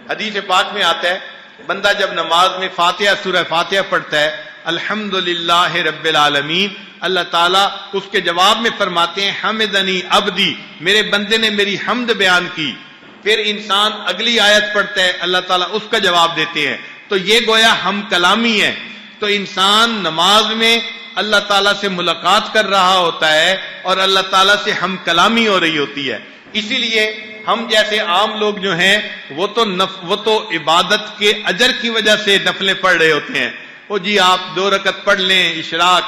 حدیث پاک میں آتا ہے بندہ جب نماز میں فاتحہ سورہ فاتحہ پڑھتا ہے الحمدللہ رب العالمین، اللہ تعالیٰ اس کے جواب میں فرماتے ہیں حمدنی عبدی، میرے بندے نے میری حمد بیان کی۔ پھر انسان اگلی آیت پڑھتا ہے، اللہ تعالیٰ اس کا جواب دیتے ہیں۔ تو یہ گویا ہم کلامی ہے۔ تو انسان نماز میں اللہ تعالیٰ سے ملاقات کر رہا ہوتا ہے اور اللہ تعالیٰ سے ہم کلامی ہو رہی ہوتی ہے۔ اسی لیے ہم جیسے عام لوگ جو ہیں وہ تو عبادت کے اجر کی وجہ سے نفلیں پڑھ رہے ہوتے ہیں۔ وہ جی آپ 2 رکعت پڑھ لیں اشراق،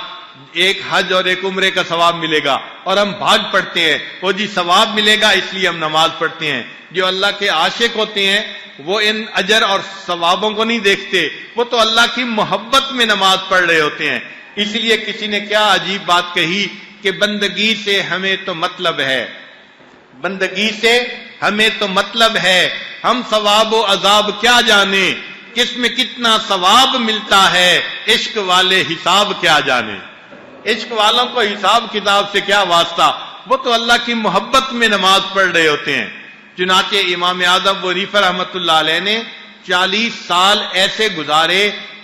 ایک حج اور ایک عمرے کا ثواب ملے گا، اور ہم بھاگ پڑھتے ہیں وہ جی ثواب ملے گا اس لیے ہم نماز پڑھتے ہیں۔ جو اللہ کے عاشق ہوتے ہیں وہ ان اجر اور ثوابوں کو نہیں دیکھتے، وہ تو اللہ کی محبت میں نماز پڑھ رہے ہوتے ہیں۔ اس لیے کسی نے کیا عجیب بات کہی کہ بندگی سے ہمیں تو مطلب ہے، بندگی سے ہمیں تو مطلب ہے، ہم ثواب و عذاب کیا جانے، کس میں کتنا ثواب ملتا ہے، عشق والے حساب کیا جانے۔ عشق والوں کو حساب کتاب سے کیا واسطہ، وہ تو اللہ کی محبت میں نماز پڑھ رہے ہوتے ہیں۔ چنانچہ امام اعظم ونیفہ رحمۃ اللہ علیہ نے 40 سال ایسے گزارے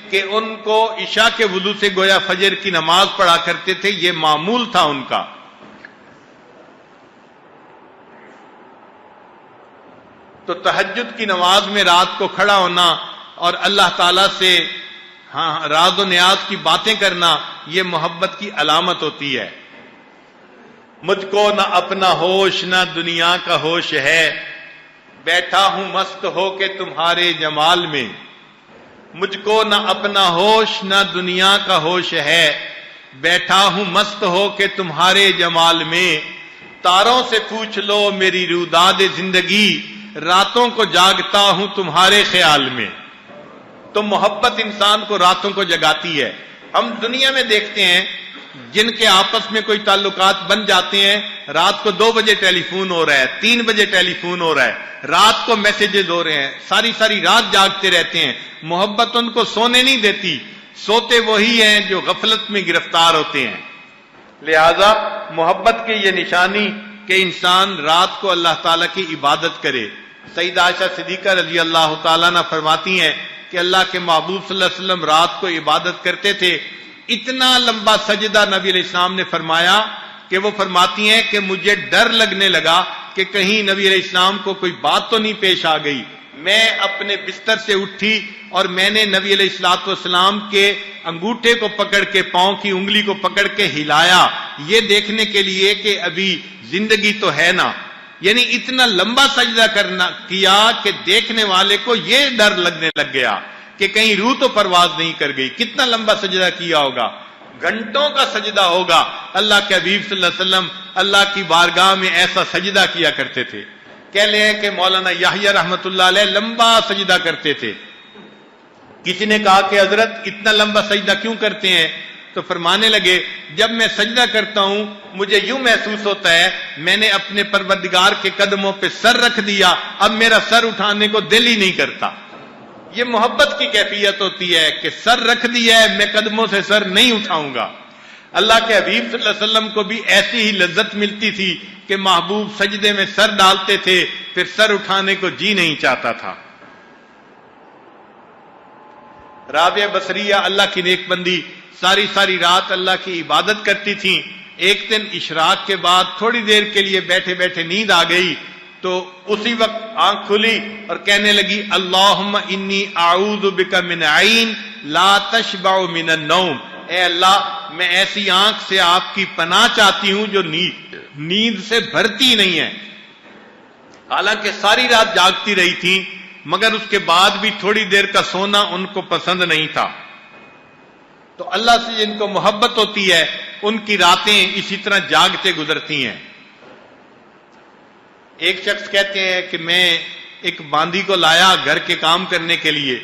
کہ ان کو عشاء کے وضو سے گویا فجر کی نماز پڑھا کرتے تھے، یہ معمول تھا ان کا۔ تو تہجد کی نماز میں رات کو کھڑا ہونا اور اللہ تعالیٰ سے راز و نیاز کی باتیں کرنا، یہ محبت کی علامت ہوتی ہے۔ مجھ کو نہ اپنا ہوش نہ دنیا کا ہوش ہے، بیٹھا ہوں مست ہو کے تمہارے جمال میں۔ مجھ کو نہ اپنا ہوش نہ دنیا کا ہوش ہے، بیٹھا ہوں مست ہو کے تمہارے جمال میں۔ تاروں سے پوچھ لو میری روداد زندگی، راتوں کو جاگتا ہوں تمہارے خیال میں۔ تو محبت انسان کو راتوں کو جگاتی ہے۔ ہم دنیا میں دیکھتے ہیں جن کے آپس میں کوئی تعلقات بن جاتے ہیں، رات کو 2 بجے ٹیلی فون ہو رہا ہے، 3 بجے ٹیلی فون ہو رہا ہے، رات کو میسیجز ہو رہے ہیں، ساری ساری رات جاگتے رہتے ہیں۔ محبت ان کو سونے نہیں دیتی، سوتے وہی ہیں جو غفلت میں گرفتار ہوتے ہیں۔ لہذا محبت کی یہ نشانی کہ انسان رات کو اللہ تعالیٰ کی عبادت کرے۔ سیدہ عائشہ صدیقہ رضی اللہ تعالیٰ عنہ فرماتی ہیں کہ اللہ کے محبوب صلی اللہ علیہ وسلم رات کو عبادت کرتے تھے، اتنا لمبا سجدہ نبی علیہ السلام نے فرمایا کہ وہ فرماتی ہیں کہ مجھے ڈر لگنے لگا کہ کہیں نبی علیہ السلام کو کوئی بات تو نہیں پیش آ گئی۔ میں اپنے بستر سے اٹھی اور میں نے نبی علیہ السلام کے انگوٹھے کو پکڑ کے، پاؤں کی انگلی کو پکڑ کے ہلایا، یہ دیکھنے کے لیے کہ ابھی زندگی تو ہے نا۔ یعنی اتنا لمبا سجدہ کیا کہ دیکھنے والے کو یہ ڈر لگنے لگ گیا کہ کہیں روح تو پرواز نہیں کر گئی۔ کتنا لمبا سجدہ کیا ہوگا، گھنٹوں کا سجدہ ہوگا۔ اللہ کے حبیب صلی اللہ علیہ وسلم اللہ کی بارگاہ میں ایسا سجدہ کیا کرتے تھے۔ کہہ لیں کہ مولانا یحییٰ رحمۃ اللہ علیہ لمبا سجدہ کرتے تھے۔ کسی نے کہا کہ حضرت اتنا لمبا سجدہ کیوں کرتے ہیں؟ تو فرمانے لگے جب میں سجدہ کرتا ہوں مجھے یوں محسوس ہوتا ہے میں نے اپنے پروردگار کے قدموں پہ سر رکھ دیا، اب میرا سر اٹھانے کو دل ہی نہیں کرتا۔ یہ محبت کی کیفیت ہوتی ہے کہ سر رکھ دیا ہے، میں قدموں سے سر نہیں اٹھاؤں گا۔ اللہ کے حبیب صلی اللہ علیہ وسلم کو بھی ایسی ہی لذت ملتی تھی کہ محبوب سجدے میں سر ڈالتے تھے، پھر سر اٹھانے کو جی نہیں چاہتا تھا۔ رابعہ بصریہ اللہ کی نیک بندی ساری ساری رات اللہ کی عبادت کرتی تھیں۔ ایک دن اشراق کے بعد تھوڑی دیر کے لیے بیٹھے بیٹھے نیند آ گئی تو اسی وقت آنکھ کھلی اور کہنے لگی اللہم انی اعوذ بک من عین لا تشبع من النوم، اے اللہ میں ایسی آنکھ سے آپ کی پناہ چاہتی ہوں جو نیند سے بھرتی نہیں ہے۔ حالانکہ ساری رات جاگتی رہی تھی مگر اس کے بعد بھی تھوڑی دیر کا سونا ان کو پسند نہیں تھا۔ تو اللہ سے جن کو محبت ہوتی ہے ان کی راتیں اسی طرح جاگتے گزرتی ہیں۔ ایک شخص کہتے ہیں کہ میں ایک باندی کو لایا گھر کے کام کرنے کے لیے،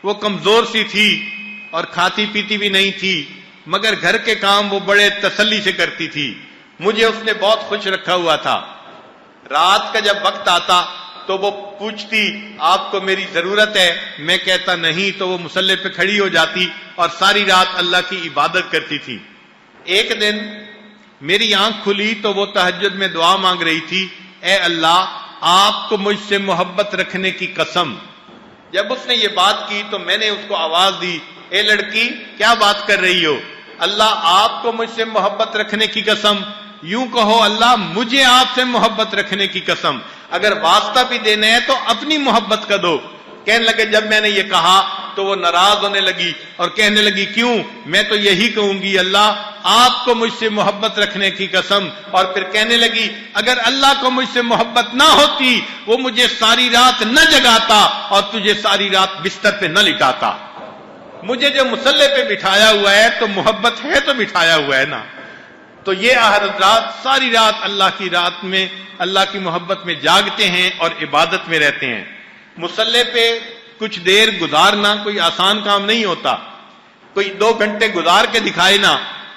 وہ کمزور سی تھی اور کھاتی پیتی بھی نہیں تھی مگر گھر کے کام وہ بڑے تسلی سے کرتی تھی۔ مجھے اس نے بہت خوش رکھا ہوا تھا۔ رات کا جب وقت آتا تو وہ پوچھتی آپ کو میری ضرورت ہے، میں کہتا نہیں تو وہ مصلی پہ کھڑی ہو جاتی اور ساری رات اللہ کی عبادت کرتی تھی۔ ایک دن میری آنکھ کھلی تو وہ تہجد میں دعا مانگ رہی تھی، اے اللہ آپ کو مجھ سے محبت رکھنے کی قسم. جب اس نے یہ بات کی تو میں نے اس کو آواز دی, اے لڑکی کیا بات کر رہی ہو؟ اللہ آپ کو مجھ سے محبت رکھنے کی قسم. یوں کہو اللہ مجھے آپ سے محبت رکھنے کی قسم. اگر واسطہ بھی دینا ہے تو اپنی محبت کا دو. کہنے لگے جب میں نے یہ کہا تو وہ ناراض ہونے لگی اور کہنے لگی کیوں؟ میں تو یہی کہوں گی اللہ آپ کو مجھ سے محبت رکھنے کی قسم. اور پھر کہنے لگی اگر اللہ کو مجھ سے محبت نہ ہوتی وہ مجھے ساری رات نہ جگاتا اور تجھے ساری رات بستر پہ نہ لٹاتا. مجھے جو مصلے پہ بٹھایا ہوا ہے تو محبت ہے تو بٹھایا ہوا ہے نا. تو یہ حضرات ساری رات اللہ کی رات میں اللہ کی محبت میں جاگتے ہیں اور عبادت میں رہتے ہیں. مصلے پہ کچھ دیر گزارنا کوئی آسان کام نہیں ہوتا. کوئی 2 گھنٹے گزار کے دکھائے نا,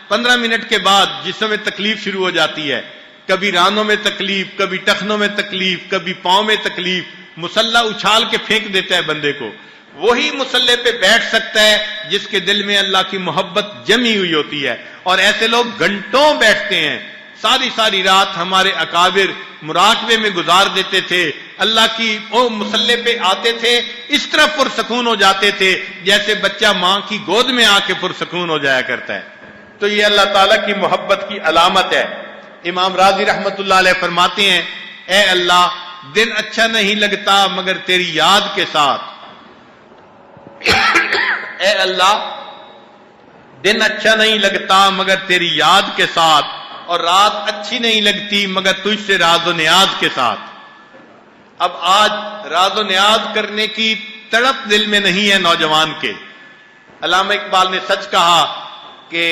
15 منٹ کے بعد جسم میں تکلیف شروع ہو جاتی ہے. کبھی رانوں میں تکلیف, کبھی ٹخنوں میں تکلیف, کبھی پاؤں میں تکلیف. مصلہ اچھال کے پھینک دیتا ہے بندے کو. وہی مصلے پہ بیٹھ سکتا ہے جس کے دل میں اللہ کی محبت جمی ہوئی ہوتی ہے. اور ایسے لوگ گھنٹوں بیٹھتے ہیں. ساری رات ہمارے اکابر مراقبے میں گزار دیتے تھے. اللہ کی وہ مصلے پہ آتے تھے اس طرح پرسکون ہو جاتے تھے جیسے بچہ ماں کی گود میں آ کے پرسکون ہو جایا کرتا ہے. تو یہ اللہ تعالیٰ کی محبت کی علامت ہے. امام راضی رحمت اللہ علیہ فرماتے ہیں اے اللہ دن اچھا نہیں لگتا مگر تیری یاد کے ساتھ. اے اللہ دن اچھا نہیں لگتا مگر تیری یاد کے ساتھ, اور رات اچھی نہیں لگتی مگر تجھ سے راز و نیاز کے ساتھ. اب آج راز و نیاز کرنے کی تڑپ دل میں نہیں ہے نوجوان کے. علامہ اقبال نے سچ کہا کہ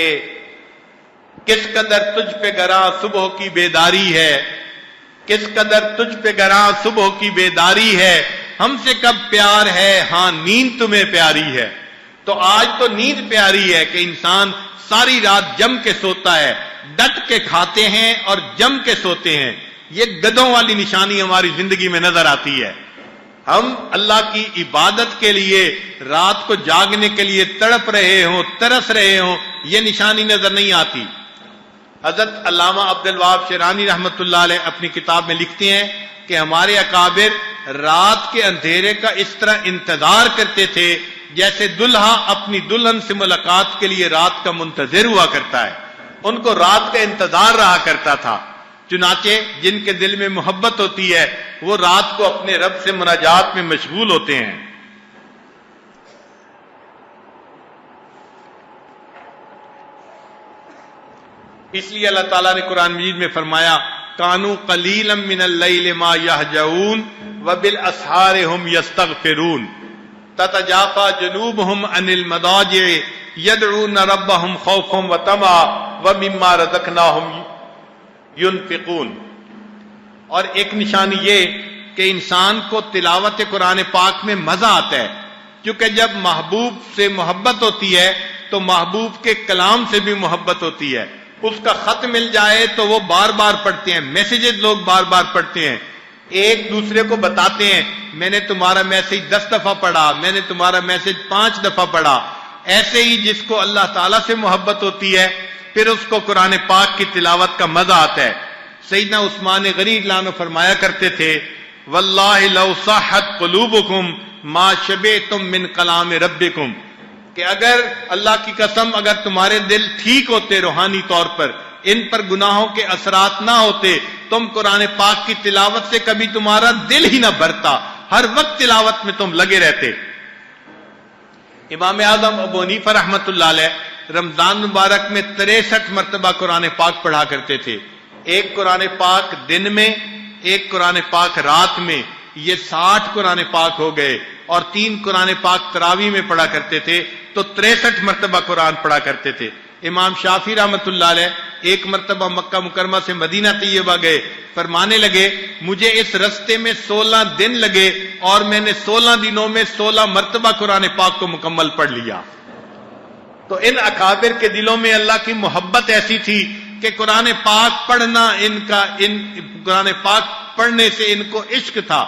کس قدر تجھ پہ گراں صبح کی بیداری ہے, کس قدر تجھ پہ گراں صبح کی بیداری ہے, ہم سے کب پیار ہے ہاں نیند تمہیں پیاری ہے. تو آج تو نیند پیاری ہے کہ انسان ساری رات جم کے سوتا ہے, ڈٹ کے کھاتے ہیں اور جم کے سوتے ہیں. یہ گدوں والی نشانی ہماری زندگی میں نظر آتی ہے. ہم اللہ کی عبادت کے لیے رات کو جاگنے کے لیے تڑپ رہے ہوں, ترس رہے ہوں, یہ نشانی نظر نہیں آتی. حضرت علامہ عبد الوہاب شیرانی رحمت اللہ علیہ اپنی کتاب میں لکھتے ہیں کہ ہمارے اکابر رات کے اندھیرے کا اس طرح انتظار کرتے تھے جیسے دلہا اپنی دلہن سے ملاقات کے لیے رات کا منتظر ہوا کرتا ہے. ان کو رات کا انتظار رہا کرتا تھا. چنانچہ جن کے دل میں محبت ہوتی ہے وہ رات کو اپنے رب سے مناجات میں مشغول ہوتے ہیں. اس لیے اللہ تعالیٰ نے قرآن مجید میں فرمایا کانوا قلیلا من اللیل ما یہجعون وبالاسحار هم یستغفرون تتجافى جنوبهم عن المضاجع يدعون ربهم خوفا وطمعا ومما رزقناهم ينفقون. اور ایک نشانی یہ کہ انسان کو تلاوت قرآن پاک میں مزہ آتا ہے, کیونکہ جب محبوب سے محبت ہوتی ہے تو محبوب کے کلام سے بھی محبت ہوتی ہے. اس کا خط مل جائے تو وہ بار بار پڑھتے ہیں, میسیجز لوگ بار بار پڑھتے ہیں, ایک دوسرے کو بتاتے ہیں میں نے تمہارا میسج 10 دفعہ پڑھا, میں نے تمہارا میسج 5 دفعہ پڑھا. ایسے ہی جس کو اللہ تعالیٰ سے محبت ہوتی ہے پھر اس کو قرآن پاک کی تلاوت کا مزہ آتا ہے. سیدنا عثمان غنی اللہ عنہ فرمایا کرتے تھے واللہ لو صحت قلوبکم ما شبعتم من کلام ربکم, کہ اگر اللہ کی قسم اگر تمہارے دل ٹھیک ہوتے روحانی طور پر, ان پر گناہوں کے اثرات نہ ہوتے, تم قرآن پاک کی تلاوت سے کبھی تمہارا دل ہی نہ بھرتا, ہر وقت تلاوت میں تم لگے رہتے. امام اعظم ابو حنیفہ رحمت اللہ علیہ رمضان مبارک میں 63 مرتبہ قرآن پاک پڑھا کرتے تھے. ایک قرآن پاک دن میں, ایک قرآن پاک رات میں, یہ 60 قرآن پاک ہو گئے. اور 3 قرآن پاک تراویح میں پڑھا کرتے تھے تو 63 مرتبہ قرآن پڑھا کرتے تھے. امام شافعی رحمت اللہ علیہ ایک مرتبہ مکہ مکرمہ سے مدینہ طیبہ گئے, فرمانے لگے مجھے اس رستے میں 16 دن لگے اور میں نے 16 دنوں میں 16 مرتبہ قرآن پاک کو مکمل پڑھ لیا. تو ان اکابر کے دلوں میں اللہ کی محبت ایسی تھی کہ قرآن پاک پڑھنا ان قرآن پاک پڑھنے سے ان کو عشق تھا.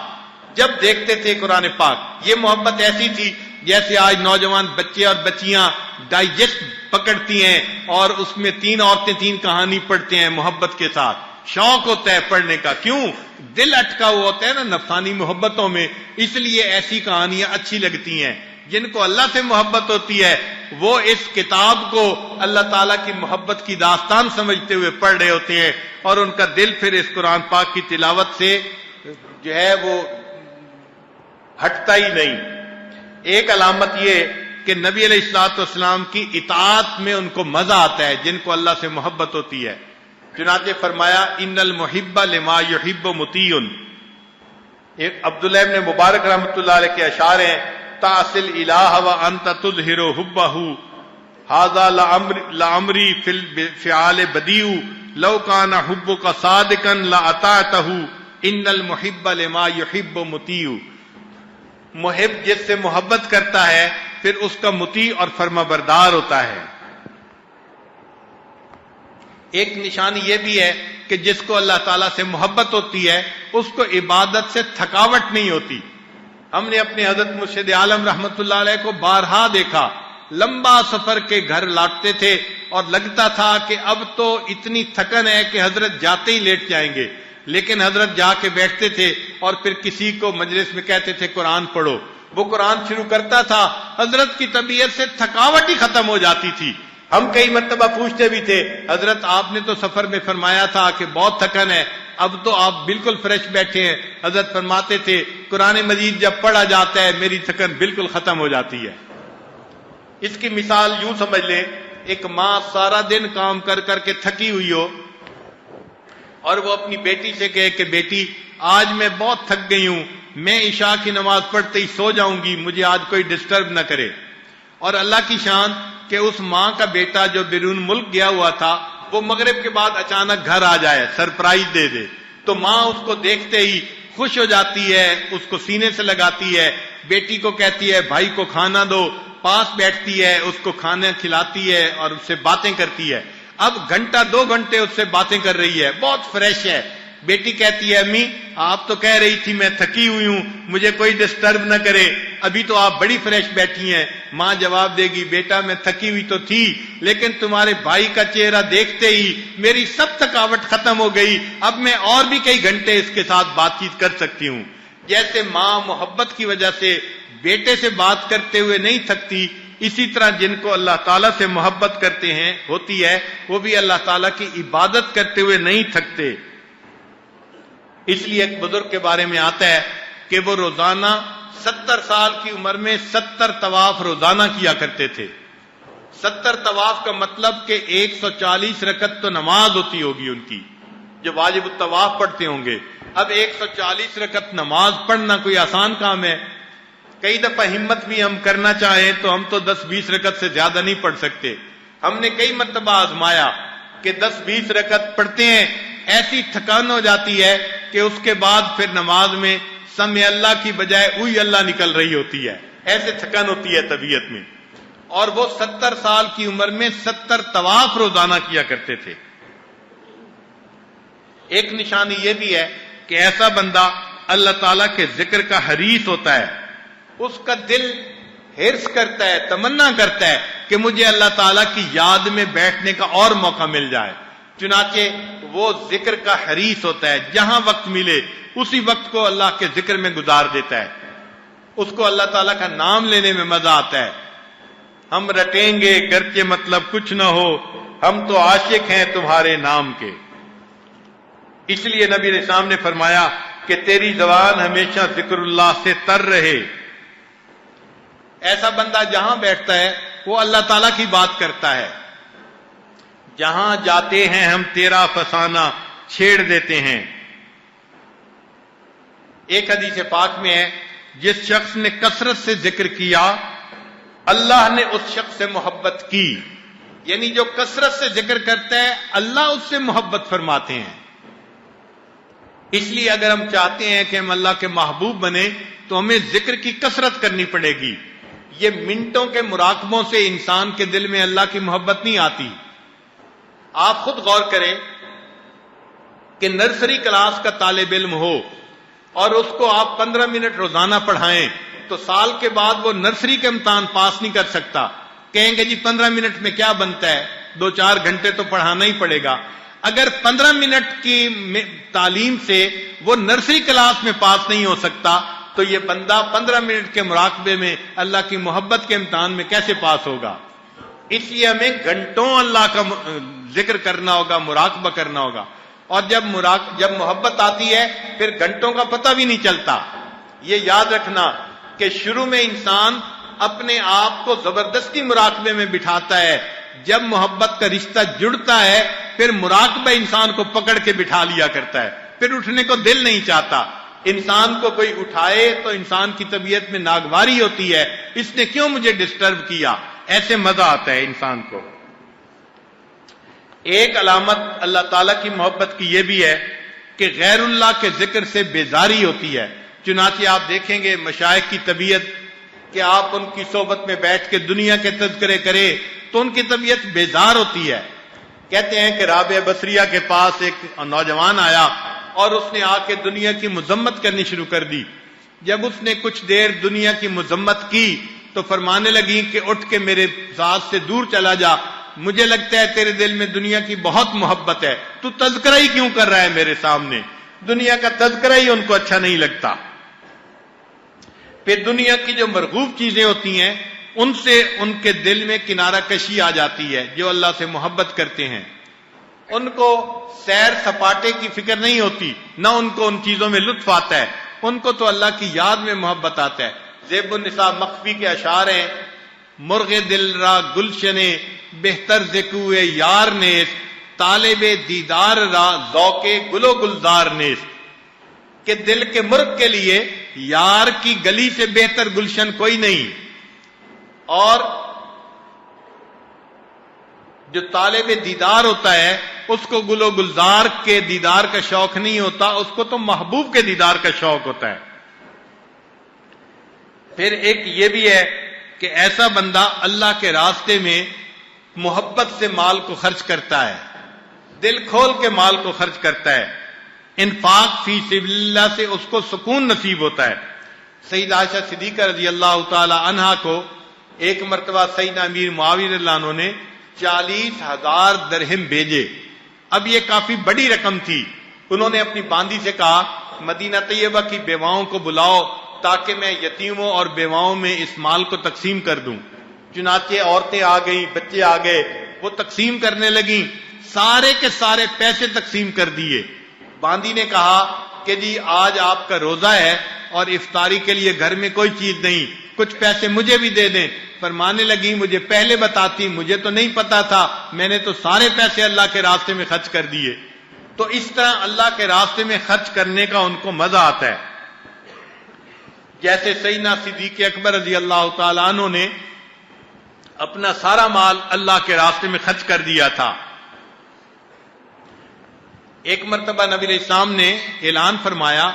جب دیکھتے تھے قرآن پاک, یہ محبت ایسی تھی جیسے آج نوجوان بچے اور بچیاں ڈائجسٹ پکڑتی ہیں اور اس میں 3 عورتیں 3 کہانی پڑھتے ہیں محبت کے ساتھ. شوق ہوتا ہے پڑھنے کا. کیوں؟ دل اٹکا ہوا ہوتا ہے نا نفسانی محبتوں میں، اس لیے ایسی کہانیاں اچھی لگتی ہیں. جن کو اللہ سے محبت ہوتی ہے وہ اس کتاب کو اللہ تعالیٰ کی محبت کی داستان سمجھتے ہوئے پڑھ رہے ہوتے ہیں، اور ان کا دل پھر اس قرآن پاک کی تلاوت سے جو ہے وہ ہٹتا ہی نہیں. ایک علامت یہ کہ نبی علیہ الصلوۃ والسلام کی اطاعت میں ان کو مزہ آتا ہے، جن کو اللہ سے محبت ہوتی ہے. چنانچہ فرمایا ان المحب لما یحب مطیع. ایک عبداللہ ابن مبارک رحمۃ اللہ علیہ کے اشعار ہیں، تاصل الہ وانت تظہر حبہ ھذا لعمری فی الفعال بدیع لو کان حبک صادقا لاطعتہ ان المحب لما یحب مطیع. محب جس سے محبت کرتا ہے پھر اس کا مطیع اور فرما بردار ہوتا ہے. ایک نشانی یہ بھی ہے کہ جس کو اللہ تعالیٰ سے محبت ہوتی ہے اس کو عبادت سے تھکاوٹ نہیں ہوتی. ہم نے اپنے حضرت مرشد عالم رحمت اللہ علیہ کو بارہا دیکھا، لمبا سفر کے گھر لوٹتے تھے اور لگتا تھا کہ اب تو اتنی تھکن ہے کہ حضرت جاتے ہی لیٹ جائیں گے، لیکن حضرت جا کے بیٹھتے تھے اور پھر کسی کو مجلس میں کہتے تھے قرآن پڑھو. وہ قرآن شروع کرتا تھا، حضرت کی طبیعت سے تھکاوٹ ہی ختم ہو جاتی تھی. ہم کئی مرتبہ پوچھتے بھی تھے، حضرت آپ نے تو سفر میں فرمایا تھا کہ بہت تھکن ہے، اب تو آپ بالکل فریش بیٹھے ہیں. حضرت فرماتے تھے قرآن مجید جب پڑھا جاتا ہے میری تھکن بالکل ختم ہو جاتی ہے. اس کی مثال یوں سمجھ لیں، ایک ماں سارا دن کام کر کر کے تھکی ہوئی ہو اور وہ اپنی بیٹی سے کہے کہ بیٹی آج میں بہت تھک گئی ہوں، میں عشاء کی نماز پڑھتے ہی سو جاؤں گی، مجھے آج کوئی ڈسٹرب نہ کرے. اور اللہ کی شان کہ اس ماں کا بیٹا جو بیرون ملک گیا ہوا تھا وہ مغرب کے بعد اچانک گھر آ جائے، سرپرائز دے دے، تو ماں اس کو دیکھتے ہی خوش ہو جاتی ہے، اس کو سینے سے لگاتی ہے، بیٹی کو کہتی ہے بھائی کو کھانا دو، پاس بیٹھتی ہے، اس کو کھانا کھلاتی ہے اور اس سے باتیں کرتی ہے. اب گھنٹہ 2 گھنٹے اس سے باتیں کر رہی ہے، بہت فریش ہے. بیٹی کہتی ہے امی آپ تو کہہ رہی تھی میں تھکی ہوئی ہوں، مجھے کوئی ڈسٹرب نہ کرے، ابھی تو آپ بڑی فریش بیٹھی ہیں. ماں جواب دے گی بیٹا میں تھکی ہوئی تو تھی لیکن تمہارے بھائی کا چہرہ دیکھتے ہی میری سب تھکاوٹ ختم ہو گئی، اب میں اور بھی کئی گھنٹے اس کے ساتھ بات چیت کر سکتی ہوں. جیسے ماں محبت کی وجہ سے بیٹے سے بات کرتے ہوئے نہیں تھکتی، اسی طرح جن کو اللہ تعالیٰ سے محبت کرتے ہیں ہوتی ہے وہ بھی اللہ تعالیٰ کی عبادت کرتے ہوئے نہیں تھکتے. اس لیے ایک بزرگ کے بارے میں آتا ہے کہ وہ روزانہ 70 سال کی عمر میں 70 طواف روزانہ کیا کرتے تھے. 70 طواف کا مطلب کہ 140 رکعت تو نماز ہوتی ہوگی ان کی جو واجب الطواف پڑھتے ہوں گے. اب 140 رکعت نماز پڑھنا کوئی آسان کام ہے. کئی دفعہ ہمت بھی ہم کرنا چاہیں تو ہم تو 10-20 رکعت سے زیادہ نہیں پڑھ سکتے. ہم نے کئی مرتبہ آزمایا کہ 10-20 رکعت پڑھتے ہیں، ایسی تھکان ہو جاتی ہے کہ اس کے بعد پھر نماز میں سمع اللہ کی بجائے اوئی اللہ نکل رہی ہوتی ہے، ایسے تھکن ہوتی ہے طبیعت میں. اور وہ 70 سال کی عمر میں 70 طواف روزانہ کیا کرتے تھے. ایک نشانی یہ بھی ہے کہ ایسا بندہ اللہ تعالیٰ کے ذکر کا حریص ہوتا ہے، اس کا دل حرص کرتا ہے، تمنا کرتا ہے کہ مجھے اللہ تعالیٰ کی یاد میں بیٹھنے کا اور موقع مل جائے. چنانچہ وہ ذکر کا حریص ہوتا ہے، جہاں وقت ملے اسی وقت کو اللہ کے ذکر میں گزار دیتا ہے. اس کو اللہ تعالیٰ کا نام لینے میں مزہ آتا ہے. ہم رٹیں گے گرچہ مطلب کچھ نہ ہو، ہم تو عاشق ہیں تمہارے نام کے. اس لیے نبی علیہ السلام نے فرمایا کہ تیری زبان ہمیشہ ذکر اللہ سے تر رہے. ایسا بندہ جہاں بیٹھتا ہے وہ اللہ تعالیٰ کی بات کرتا ہے. جہاں جاتے ہیں ہم تیرا فسانہ چھیڑ دیتے ہیں. ایک حدیث پاک میں ہے جس شخص نے کثرت سے ذکر کیا اللہ نے اس شخص سے محبت کی. یعنی جو کثرت سے ذکر کرتا ہے اللہ اس سے محبت فرماتے ہیں. اس لیے اگر ہم چاہتے ہیں کہ ہم اللہ کے محبوب بنیں تو ہمیں ذکر کی کثرت کرنی پڑے گی. یہ منٹوں کے مراقبوں سے انسان کے دل میں اللہ کی محبت نہیں آتی. آپ خود غور کریں کہ نرسری کلاس کا طالب علم ہو اور اس کو آپ 15 منٹ روزانہ پڑھائیں تو سال کے بعد وہ نرسری کے امتحان پاس نہیں کر سکتا. کہیں گے جی 15 منٹ میں کیا بنتا ہے، 2-4 گھنٹے تو پڑھانا ہی پڑے گا. اگر 15 منٹ کی تعلیم سے وہ نرسری کلاس میں پاس نہیں ہو سکتا تو یہ بندہ 15 منٹ کے مراقبے میں اللہ کی محبت کے امتحان میں کیسے پاس ہوگا؟ اس لیے ہمیں گھنٹوں اللہ کا ذکر کرنا ہوگا، مراقبہ کرنا ہوگا. اور جب محبت آتی ہے پھر گھنٹوں کا پتہ بھی نہیں چلتا. یہ یاد رکھنا کہ شروع میں انسان اپنے آپ کو زبردستی مراقبے میں بٹھاتا ہے، جب محبت کا رشتہ جڑتا ہے پھر مراقبہ انسان کو پکڑ کے بٹھا لیا کرتا ہے، پھر اٹھنے کو دل نہیں چاہتا. انسان کو کوئی اٹھائے تو انسان کی طبیعت میں ناگواری ہوتی ہے، اس نے کیوں مجھے ڈسٹرب کیا، ایسے مزہ آتا ہے انسان کو. ایک علامت اللہ تعالیٰ کی محبت کی یہ بھی ہے کہ غیر اللہ کے ذکر سے بیزاری ہوتی ہے. چنانچہ آپ دیکھیں گے مشائخ کی طبیعت کہ آپ ان کی صحبت میں بیٹھ کے دنیا کے تذکرے کرے تو ان کی طبیعت بیزار ہوتی ہے. کہتے ہیں کہ رابعہ بصریہ کے پاس ایک نوجوان آیا اور اس نے آ کے دنیا کی مذمت کرنی شروع کر دی. جب اس نے کچھ دیر دنیا کی مذمت کی تو فرمانے لگی کہ اٹھ کے میرے ساتھ سے دور چلا جا، مجھے لگتا ہے تیرے دل میں دنیا کی بہت محبت ہے، تو تذکرہ ہی کیوں کر رہا ہے میرے سامنے؟ دنیا کا تذکرہ ہی ان کو اچھا نہیں لگتا. پھر دنیا کی جو مرغوب چیزیں ہوتی ہیں ان سے ان کے دل میں کنارہ کشی آ جاتی ہے. جو اللہ سے محبت کرتے ہیں ان کو سیر سپاٹے کی فکر نہیں ہوتی، نہ ان کو ان چیزوں میں لطف آتا ہے، ان کو تو اللہ کی یاد میں محبت آتا ہے. زیب النساء مخفی کے اشعار ہیں، مرغ دل را گلشنے بہتر زکوے یار نیس، طالب دیدار را ذوق گل و گلزار نیس. کہ دل کے مرغ کے لیے یار کی گلی سے بہتر گلشن کوئی نہیں، اور جو طالب دیدار ہوتا ہے اس کو گل و گلزار کے دیدار کا شوق نہیں ہوتا، اس کو تو محبوب کے دیدار کا شوق ہوتا ہے. پھر ایک یہ بھی ہے کہ ایسا بندہ اللہ کے راستے میں محبت سے مال کو خرچ کرتا ہے، دل کھول کے مال کو خرچ کرتا ہے. انفاق فی سبیل اللہ سے اس کو سکون نصیب ہوتا ہے. سیدہ عائشہ صدیقہ رضی اللہ تعالی عنہا کو ایک مرتبہ سیدنا امیر معاویہ رضی اللہ عنہ نے 40,000 درہم بھیجے. اب یہ کافی بڑی رقم تھی. انہوں نے اپنی باندی سے کہا مدینہ طیبہ کی بیواؤں کو بلاؤ تاکہ میں یتیموں اور بیواؤں میں اس مال کو تقسیم کر دوں. چنانچہ عورتیں آ گئیں، بچے آ گئے، وہ تقسیم کرنے لگیں، سارے کے سارے پیسے تقسیم کر دیے. باندی نے کہا کہ جی آج آپ کا روزہ ہے اور افطاری کے لیے گھر میں کوئی چیز نہیں، کچھ پیسے مجھے بھی دے دیں. فرمانے لگی مجھے پہلے بتاتی، مجھے تو نہیں پتا تھا، میں نے تو سارے پیسے اللہ کے راستے میں خرچ کر دیے. تو اس طرح اللہ کے راستے میں خرچ کرنے کا ان کو مزہ آتا ہے. جیسے سیدنا صدیق اکبر رضی اللہ تعالیٰ عنہ نے اپنا سارا مال اللہ کے راستے میں خرچ کر دیا تھا. ایک مرتبہ نبی علیہ السلام نے اعلان فرمایا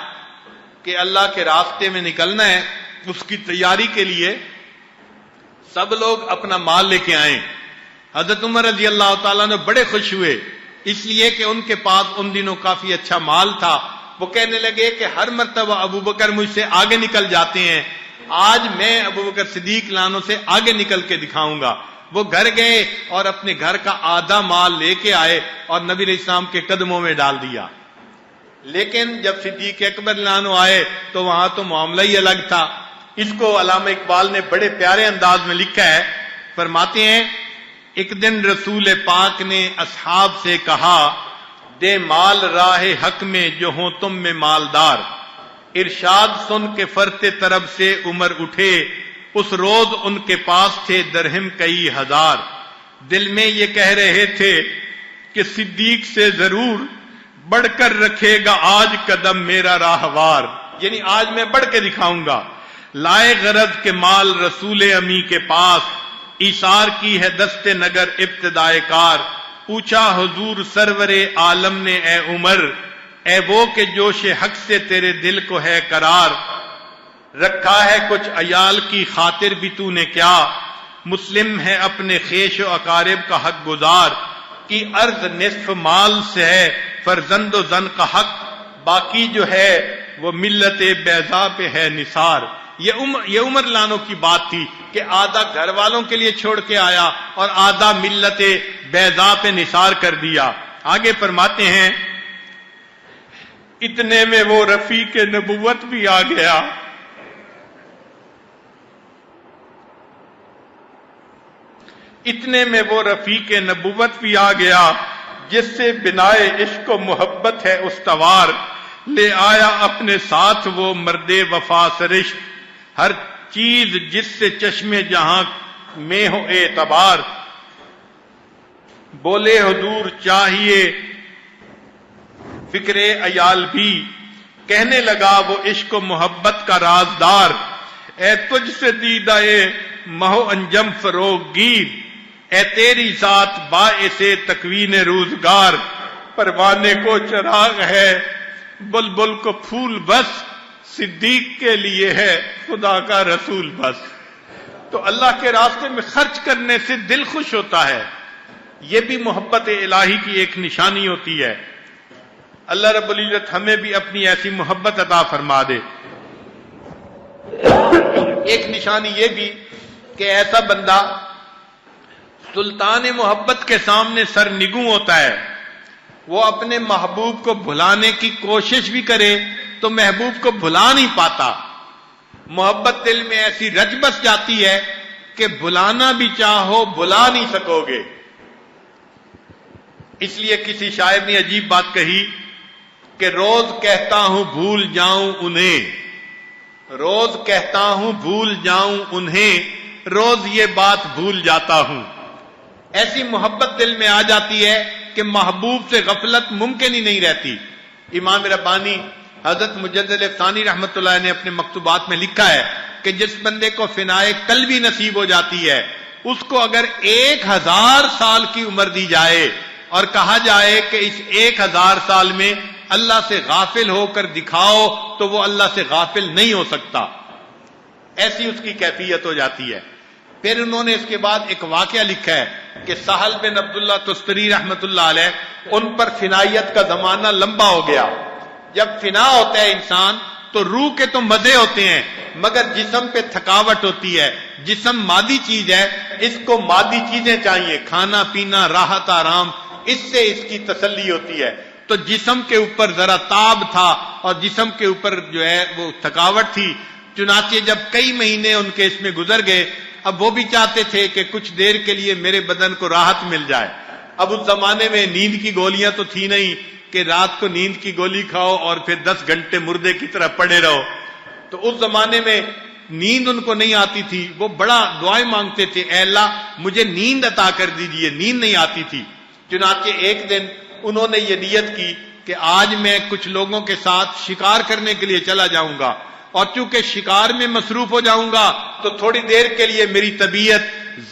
کہ اللہ کے راستے میں نکلنا ہے، اس کی تیاری کے لیے سب لوگ اپنا مال لے کے آئیں. حضرت عمر رضی اللہ تعالیٰ نے بڑے خوش ہوئے، اس لیے کہ ان کے پاس ان دنوں کافی اچھا مال تھا. وہ کہنے لگے کہ ہر مرتبہ ابو بکر مجھ سے آگے نکل جاتے ہیں، آج میں ابو بکر صدیق لانوں سے آگے نکل کے دکھاؤں گا. وہ گھر گئے اور اپنے گھر کا آدھا مال لے کے آئے اور نبی علیہ السلام کے قدموں میں ڈال دیا. لیکن جب صدیق اکبر لانو آئے تو وہاں تو معاملہ ہی الگ تھا. اس کو علامہ اقبال نے بڑے پیارے انداز میں لکھا ہے. فرماتے ہیں ایک دن رسول پاک نے اصحاب سے کہا دے مال راہ حق میں جو ہوں تم میں مالدار. ارشاد سن کے فرتے طرب سے عمر اٹھے، اس روز ان کے پاس تھے درہم کئی ہزار. دل میں یہ کہہ رہے تھے کہ صدیق سے ضرور بڑھ کر رکھے گا آج قدم میرا راہوار. یعنی آج میں بڑھ کے دکھاؤں گا. لائے غرض کے مال رسول امی کے پاس، ایثار کی ہے دست نگر ابتدائے کار. پوچھا حضور سرور عالم نے اے عمر، اے وہ کہ جوش حق سے تیرے دل کو ہے قرار. رکھا ہے کچھ عیال کی خاطر بھی تو نے کیا، مسلم ہے اپنے خیش و اقارب کا حق گزار. کی عرض نصف مال سے ہے فرزند و زن کا حق، باقی جو ہے وہ ملت بیضا پہ ہے نثار. یہ عمر لانوں کی بات تھی کہ آدھا گھر والوں کے لیے چھوڑ کے آیا اور آدھا ملت بیضا پہ نثار کر دیا. آگے فرماتے ہیں اتنے میں وہ رفیق نبوت بھی آ گیا، اتنے میں وہ رفیق نبوت بھی آ گیا جس سے بنائے عشق و محبت ہے استوار، لے آیا اپنے ساتھ وہ مرد وفا سرشت، ہر چیز جس سے چشم جہاں میں ہو اعتبار، بولے حضور چاہیے فکر عیال بھی، کہنے لگا وہ عشق و محبت کا رازدار، اے تجھ سے دیدہ مہو انجم فروغ گیر، اے تیری ذات باعث تکوین روزگار، پروانے کو چراغ ہے بلبل کو پھول بس، صدیق کے لیے ہے خدا کا رسول بس۔ تو اللہ کے راستے میں خرچ کرنے سے دل خوش ہوتا ہے، یہ بھی محبت الہی کی ایک نشانی ہوتی ہے۔ اللہ رب العزت ہمیں بھی اپنی ایسی محبت عطا فرما دے۔ ایک نشانی یہ بھی کہ ایسا بندہ سلطان محبت کے سامنے سر نگوں ہوتا ہے، وہ اپنے محبوب کو بھلانے کی کوشش بھی کرے تو محبوب کو بھلا نہیں پاتا، محبت دل میں ایسی رچ بس جاتی ہے کہ بھلانا بھی چاہو بھلا نہیں سکو گے۔ اس لیے کسی شاعر نے عجیب بات کہی کہ روز کہتا ہوں بھول جاؤں انہیں، روز کہتا ہوں بھول جاؤں انہیں، روز یہ بات بھول جاتا ہوں۔ ایسی محبت دل میں آ جاتی ہے کہ محبوب سے غفلت ممکن ہی نہیں رہتی۔ امام ربانی حضرت مجدد ثانی رحمۃ اللہ نے اپنے مکتوبات میں لکھا ہے کہ جس بندے کو فنائے قلبی نصیب ہو جاتی ہے، اس کو اگر 1000 سال کی عمر دی جائے اور کہا جائے کہ اس 1000 سال میں اللہ سے غافل ہو کر دکھاؤ تو وہ اللہ سے غافل نہیں ہو سکتا، ایسی اس کی کیفیت ہو جاتی ہے۔ پھر انہوں نے اس کے بعد ایک واقعہ لکھا ہے کہ سہل بن عبداللہ تستری رحمت اللہ علیہ، ان پر فنائیت کا زمانہ لمبا ہو گیا۔ جب فنا ہوتا ہے انسان تو روح کے تو مزے ہوتے ہیں مگر جسم پہ تھکاوٹ ہوتی ہے، جسم مادی چیز ہے، اس کو مادی چیزیں چاہیے، کھانا پینا راحت آرام، اس سے اس کی تسلی ہوتی ہے۔ تو جسم کے اوپر ذرا تاب تھا اور جسم کے اوپر جو ہے وہ تھکاوٹ تھی، چنانچہ جب کئی مہینے ان کے اس میں گزر گئے، اب وہ بھی چاہتے تھے کہ کچھ دیر کے لیے میرے بدن کو راحت مل جائے۔ اب اس زمانے میں نیند کی گولیاں تو تھی نہیں کہ رات کو نیند کی گولی کھاؤ اور پھر 10 گھنٹے مردے کی طرح پڑے رہو، تو اس زمانے میں نیند ان کو نہیں آتی تھی، وہ بڑا دعائیں مانگتے تھے، اے اللہ مجھے نیند عطا کر دیجئے، نیند نہیں آتی تھی۔ چنانچہ ایک دن انہوں نے یہ نیت کی کہ آج میں کچھ لوگوں کے ساتھ شکار کرنے کے لیے چلا جاؤں گا، اور چونکہ شکار میں مصروف ہو جاؤں گا تو تھوڑی دیر کے لیے میری طبیعت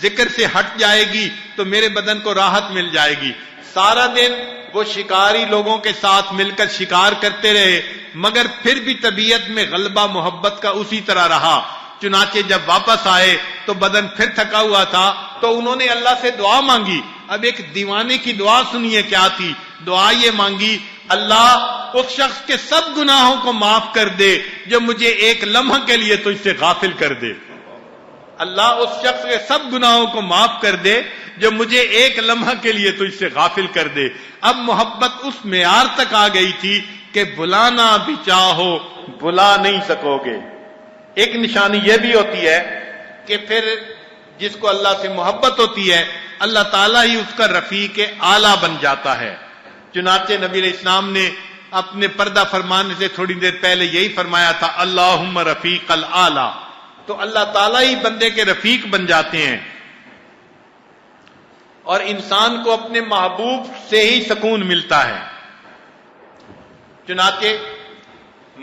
ذکر سے ہٹ جائے گی تو میرے بدن کو راحت مل جائے گی۔ سارا دن وہ شکاری لوگوں کے ساتھ مل کر شکار کرتے رہے مگر پھر بھی طبیعت میں غلبہ محبت کا اسی طرح رہا۔ چنانچہ جب واپس آئے تو بدن پھر تھکا ہوا تھا، تو انہوں نے اللہ سے دعا مانگی۔ اب ایک دیوانے کی دعا سنیے کیا تھی، دعا یہ مانگی، اللہ اس شخص کے سب گناہوں کو معاف کر دے جو مجھے ایک لمحہ کے لیے تجھ سے غافل کر دے۔ اللہ اس شخص کے سب گناہوں کو معاف کر دے جو مجھے ایک لمحہ کے لیے تجھ سے غافل کر دے۔ اب محبت اس معیار تک آ گئی تھی کہ بلانا بھی چاہو بلا نہیں سکو گے۔ ایک نشانی یہ بھی ہوتی ہے کہ پھر جس کو اللہ سے محبت ہوتی ہے اللہ تعالیٰ ہی اس کا رفیق اعلیٰ بن جاتا ہے۔ چنانچہ نبی علیہ السلام نے اپنے پردہ فرمانے سے تھوڑی دیر پہلے یہی فرمایا تھا، اللہم رفیق الاعلیٰ، تو اللہ تعالیٰ ہی بندے کے رفیق بن جاتے ہیں، اور انسان کو اپنے محبوب سے ہی سکون ملتا ہے۔ چنانچہ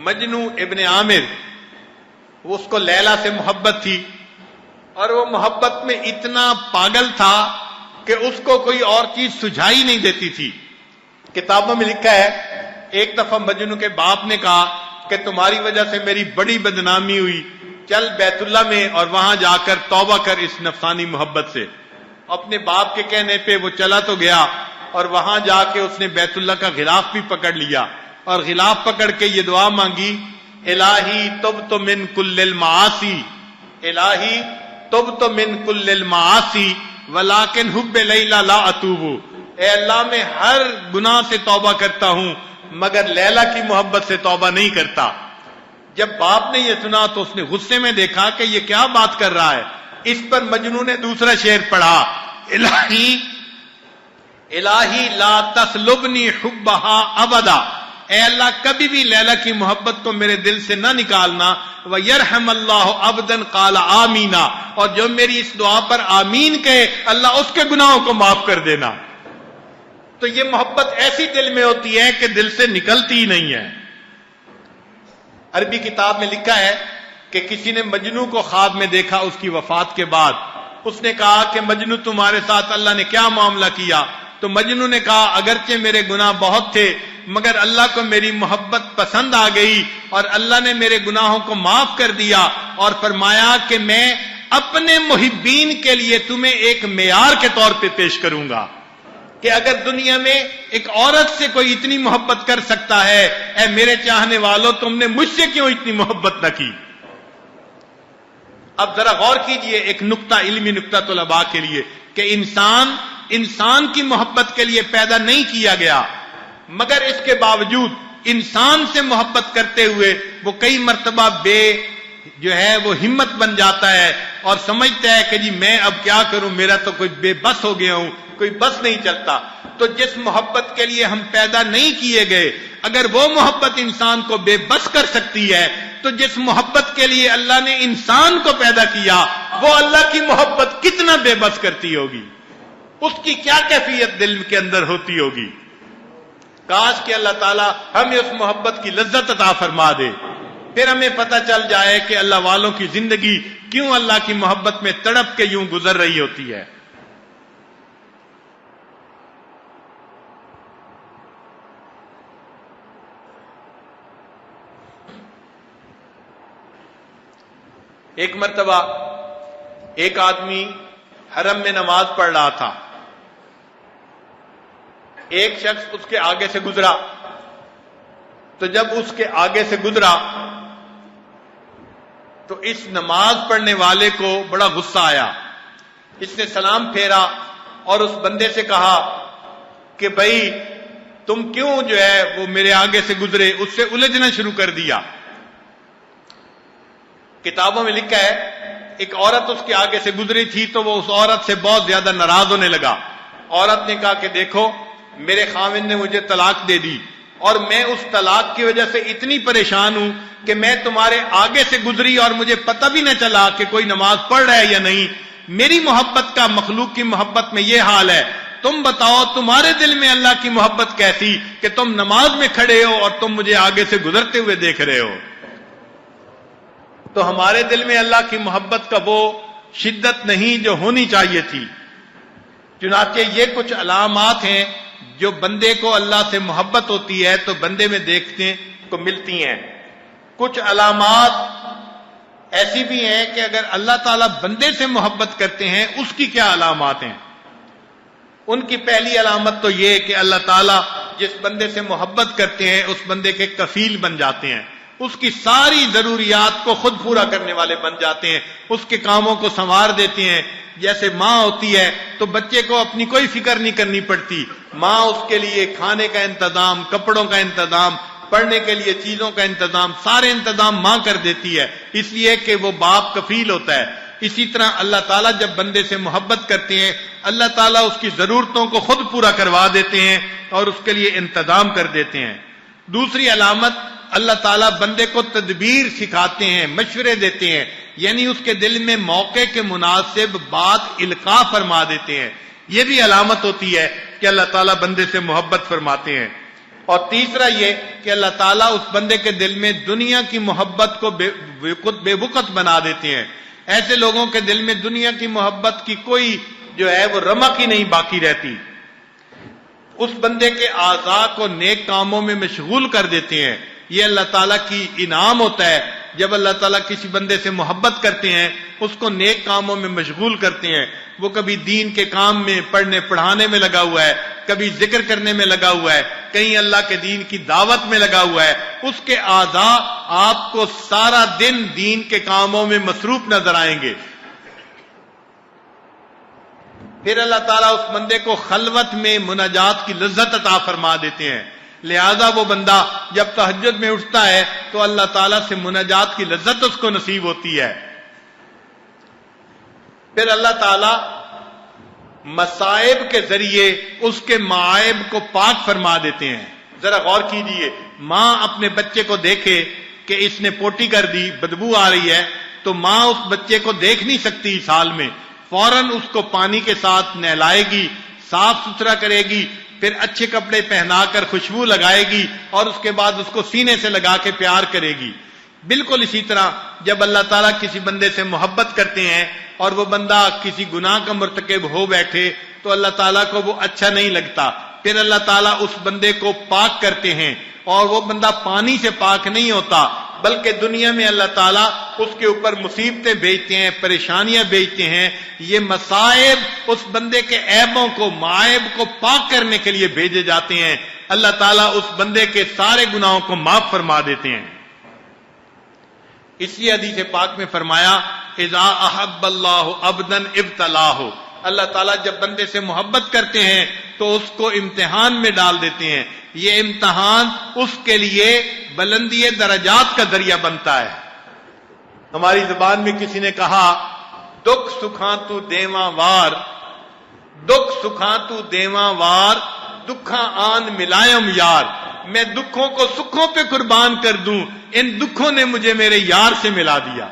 مجنو ابن عامر، اس کو لیلا سے محبت تھی اور وہ محبت میں اتنا پاگل تھا کہ اس کو کوئی اور چیز سجھائی نہیں دیتی تھی۔ کتابوں میں لکھا ہے ایک دفعہ مجنو کے باپ نے کہا کہ تمہاری وجہ سے میری بڑی بدنامی ہوئی، چل بیت اللہ میں اور وہاں جا کر توبہ کر اس نفسانی محبت سے۔ اپنے باپ کے کہنے پہ وہ چلا تو گیا اور وہاں جا کے اس نے بیت اللہ کا غلاف بھی پکڑ لیا اور غلاف پکڑ کے یہ دعا مانگی، الہی تبت من کل المعاصی، الہی تبت من کل المعاصی ولکن حب لیلا لا اتوب، اے اللہ میں ہر گناہ سے توبہ کرتا ہوں مگر لیلا کی محبت سے توبہ نہیں کرتا۔ جب باپ نے یہ سنا تو اس نے غصے میں دیکھا کہ یہ کیا بات کر رہا ہے۔ اس پر مجنو نے دوسرا شعر پڑھا، الہی الہی لا تسلبنی حبہا ابدا، اے اللہ کبھی بھی لیلا کی محبت کو میرے دل سے نہ نکالنا۔ وَيَرْحَمَ اللَّهُ عَبْدًا قَالَ آمِينَ، اور جو میری اس دعا پر آمین کہے اللہ اس کے گناہوں کو معاف کر دینا۔ تو یہ محبت ایسی دل میں ہوتی ہے کہ دل سے نکلتی ہی نہیں ہے۔ عربی کتاب میں لکھا ہے کہ کسی نے مجنو کو خواب میں دیکھا اس کی وفات کے بعد۔ اس نے کہا کہ مجنو تمہارے ساتھ اللہ نے کیا معاملہ کیا؟ تو مجنو نے کہا اگرچہ میرے گناہ بہت تھے مگر اللہ کو میری محبت پسند آ گئی اور اللہ نے میرے گناہوں کو معاف کر دیا اور فرمایا کہ میں اپنے محبین کے لیے تمہیں ایک معیار کے طور پہ پیش کروں گا کہ اگر دنیا میں ایک عورت سے کوئی اتنی محبت کر سکتا ہے، اے میرے چاہنے والوں تم نے مجھ سے کیوں اتنی محبت نہ کی؟ اب ذرا غور کیجئے ایک نقطہ، علمی نقطہ طلباء کے لیے، کہ انسان کی محبت کے لیے پیدا نہیں کیا گیا، مگر اس کے باوجود انسان سے محبت کرتے ہوئے وہ کئی مرتبہ وہ ہمت بن جاتا ہے اور سمجھتا ہے کہ جی میں اب کیا کروں، میرا تو کوئی بے بس ہو گیا ہوں، کوئی بس نہیں چلتا۔ تو جس محبت کے لیے ہم پیدا نہیں کیے گئے، اگر وہ محبت انسان کو بے بس کر سکتی ہے تو جس محبت کے لیے اللہ نے انسان کو پیدا کیا وہ اللہ کی محبت کتنا بے بس کرتی ہوگی، اس کی کیا کیفیت دل کے اندر ہوتی ہوگی۔ کاش کہ اللہ تعالیٰ ہمیں اس محبت کی لذت عطا فرما دے، پھر ہمیں پتہ چل جائے کہ اللہ والوں کی زندگی کیوں اللہ کی محبت میں تڑپ کے یوں گزر رہی ہوتی ہے۔ ایک مرتبہ ایک آدمی حرم میں نماز پڑھ رہا تھا، ایک شخص اس کے آگے سے گزرا، تو جب اس کے آگے سے گزرا تو اس نماز پڑھنے والے کو بڑا غصہ آیا۔ اس نے سلام پھیرا اور اس بندے سے کہا کہ بھائی تم کیوں وہ میرے آگے سے گزرے، اس سے الجھنا شروع کر دیا۔ کتابوں میں لکھا ہے ایک عورت اس کے آگے سے گزری تھی تو وہ اس عورت سے بہت زیادہ ناراض ہونے لگا۔ عورت نے کہا کہ دیکھو میرے خاوند نے مجھے طلاق دے دی اور میں اس طلاق کی وجہ سے اتنی پریشان ہوں کہ میں تمہارے آگے سے گزری اور مجھے پتہ بھی نہ چلا کہ کوئی نماز پڑھ رہا ہے یا نہیں۔ میری محبت کا مخلوق کی محبت میں یہ حال ہے، تم بتاؤ تمہارے دل میں اللہ کی محبت کیسی کہ تم نماز میں کھڑے ہو اور تم مجھے آگے سے گزرتے ہوئے دیکھ رہے ہو۔ تو ہمارے دل میں اللہ کی محبت کا وہ شدت نہیں جو ہونی چاہیے تھی۔ چنانچہ یہ کچھ علامات ہیں جو بندے کو اللہ سے محبت ہوتی ہے تو بندے میں دیکھنے کو ملتی ہیں۔ کچھ علامات ایسی بھی ہیں کہ اگر اللہ تعالیٰ بندے سے محبت کرتے ہیں اس کی کیا علامات ہیں۔ ان کی پہلی علامت تو یہ کہ اللہ تعالیٰ جس بندے سے محبت کرتے ہیں اس بندے کے کفیل بن جاتے ہیں، اس کی ساری ضروریات کو خود پورا کرنے والے بن جاتے ہیں، اس کے کاموں کو سنوار دیتے ہیں۔ جیسے ماں ہوتی ہے تو بچے کو اپنی کوئی فکر نہیں کرنی پڑتی، ماں اس کے لیے کھانے کا انتظام، کپڑوں کا انتظام، پڑھنے کے لیے چیزوں کا انتظام، سارے انتظام ماں کر دیتی ہے، اس لیے کہ وہ باپ کفیل ہوتا ہے۔ اسی طرح اللہ تعالیٰ جب بندے سے محبت کرتے ہیں اللہ تعالیٰ اس کی ضرورتوں کو خود پورا کروا دیتے ہیں اور اس کے لیے انتظام کر دیتے ہیں۔ دوسری علامت، اللہ تعالیٰ بندے کو تدبیر سکھاتے ہیں، مشورے دیتے ہیں، یعنی اس کے دل میں موقع کے مناسب بات القاء فرما دیتے ہیں۔ یہ بھی علامت ہوتی ہے کہ اللہ تعالیٰ بندے سے محبت فرماتے ہیں۔ اور تیسرا یہ کہ اللہ تعالیٰ اس بندے کے دل میں دنیا کی محبت کو بے وقت بنا دیتے ہیں۔ ایسے لوگوں کے دل میں دنیا کی محبت کی کوئی وہ رمق ہی نہیں باقی رہتی۔ اس بندے کے اعضاء کو نیک کاموں میں مشغول کر دیتے ہیں۔ یہ اللہ تعالیٰ کی انعام ہوتا ہے، جب اللہ تعالیٰ کسی بندے سے محبت کرتے ہیں اس کو نیک کاموں میں مشغول کرتے ہیں۔ وہ کبھی دین کے کام میں پڑھنے پڑھانے میں لگا ہوا ہے، کبھی ذکر کرنے میں لگا ہوا ہے، کہیں اللہ کے دین کی دعوت میں لگا ہوا ہے، اس کے اعضاء آپ کو سارا دن دین کے کاموں میں مصروف نظر آئیں گے۔ پھر اللہ تعالیٰ اس بندے کو خلوت میں مناجات کی لذت عطا فرما دیتے ہیں. لہذا وہ بندہ جب تہجد میں اٹھتا ہے تو اللہ تعالیٰ سے مناجات کی لذت اس کو نصیب ہوتی ہے. پھر اللہ تعالیٰ مصائب کے ذریعے اس کے معائب کو پاک فرما دیتے ہیں. ذرا غور کیجئے، ماں اپنے بچے کو دیکھے کہ اس نے پوٹی کر دی، بدبو آ رہی ہے، تو ماں اس بچے کو دیکھ نہیں سکتی سال میں، فوراً اس کو پانی کے ساتھ نہلائے گی، صاف ستھرا کرے گی، پھر اچھے کپڑے پہنا کر خوشبو لگائے گی اور اس کے بعد اس کو سینے سے لگا کے پیار کرے گی. بالکل اسی طرح جب اللہ تعالیٰ کسی بندے سے محبت کرتے ہیں اور وہ بندہ کسی گناہ کا مرتکب ہو بیٹھے تو اللہ تعالیٰ کو وہ اچھا نہیں لگتا. پھر اللہ تعالیٰ اس بندے کو پاک کرتے ہیں اور وہ بندہ پانی سے پاک نہیں ہوتا بلکہ دنیا میں اللہ تعالیٰ اس کے اوپر مصیبتیں بھیجتے ہیں، پریشانیاں بھیجتے ہیں. یہ مصائب اس بندے کے عیبوں کو، معائب کو پاک کرنے کے لیے بھیجے جاتے ہیں. اللہ تعالیٰ اس بندے کے سارے گناہوں کو معاف فرما دیتے ہیں. اس لیے حدیث پاک میں فرمایا اذا احب اللہ عبدا ابتلاہ، اللہ تعالیٰ جب بندے سے محبت کرتے ہیں تو اس کو امتحان میں ڈال دیتے ہیں. یہ امتحان اس کے لیے بلندی درجات کا ذریعہ بنتا ہے. ہماری زبان میں کسی نے کہا دکھ سکھاں تو دیواں وار، دکھ سکھاں تو دیواں وار، دکھاں آن ملائم یار. میں دکھوں کو سکھوں پہ قربان کر دوں، ان دکھوں نے مجھے میرے یار سے ملا دیا.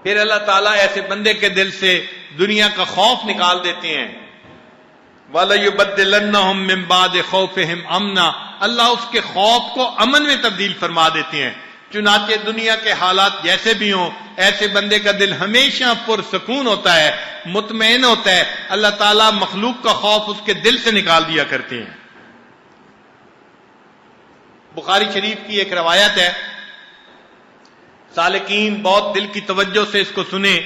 پھر اللہ تعالیٰ ایسے بندے کے دل سے دنیا کا خوف نکال دیتے ہیں. وَلَيُبَدِّلَنَّهُم مِّن بَعْدِ خَوْفِهِمْ أَمْنًا، اللہ اس کے خوف کو امن میں تبدیل فرما دیتے ہیں. چنانچہ دنیا کے حالات جیسے بھی ہوں ایسے بندے کا دل ہمیشہ پرسکون ہوتا ہے، مطمئن ہوتا ہے. اللہ تعالیٰ مخلوق کا خوف اس کے دل سے نکال دیا کرتے ہیں. بخاری شریف کی ایک روایت ہے، سالکین بہت دل کی توجہ سے اس کو سنیں.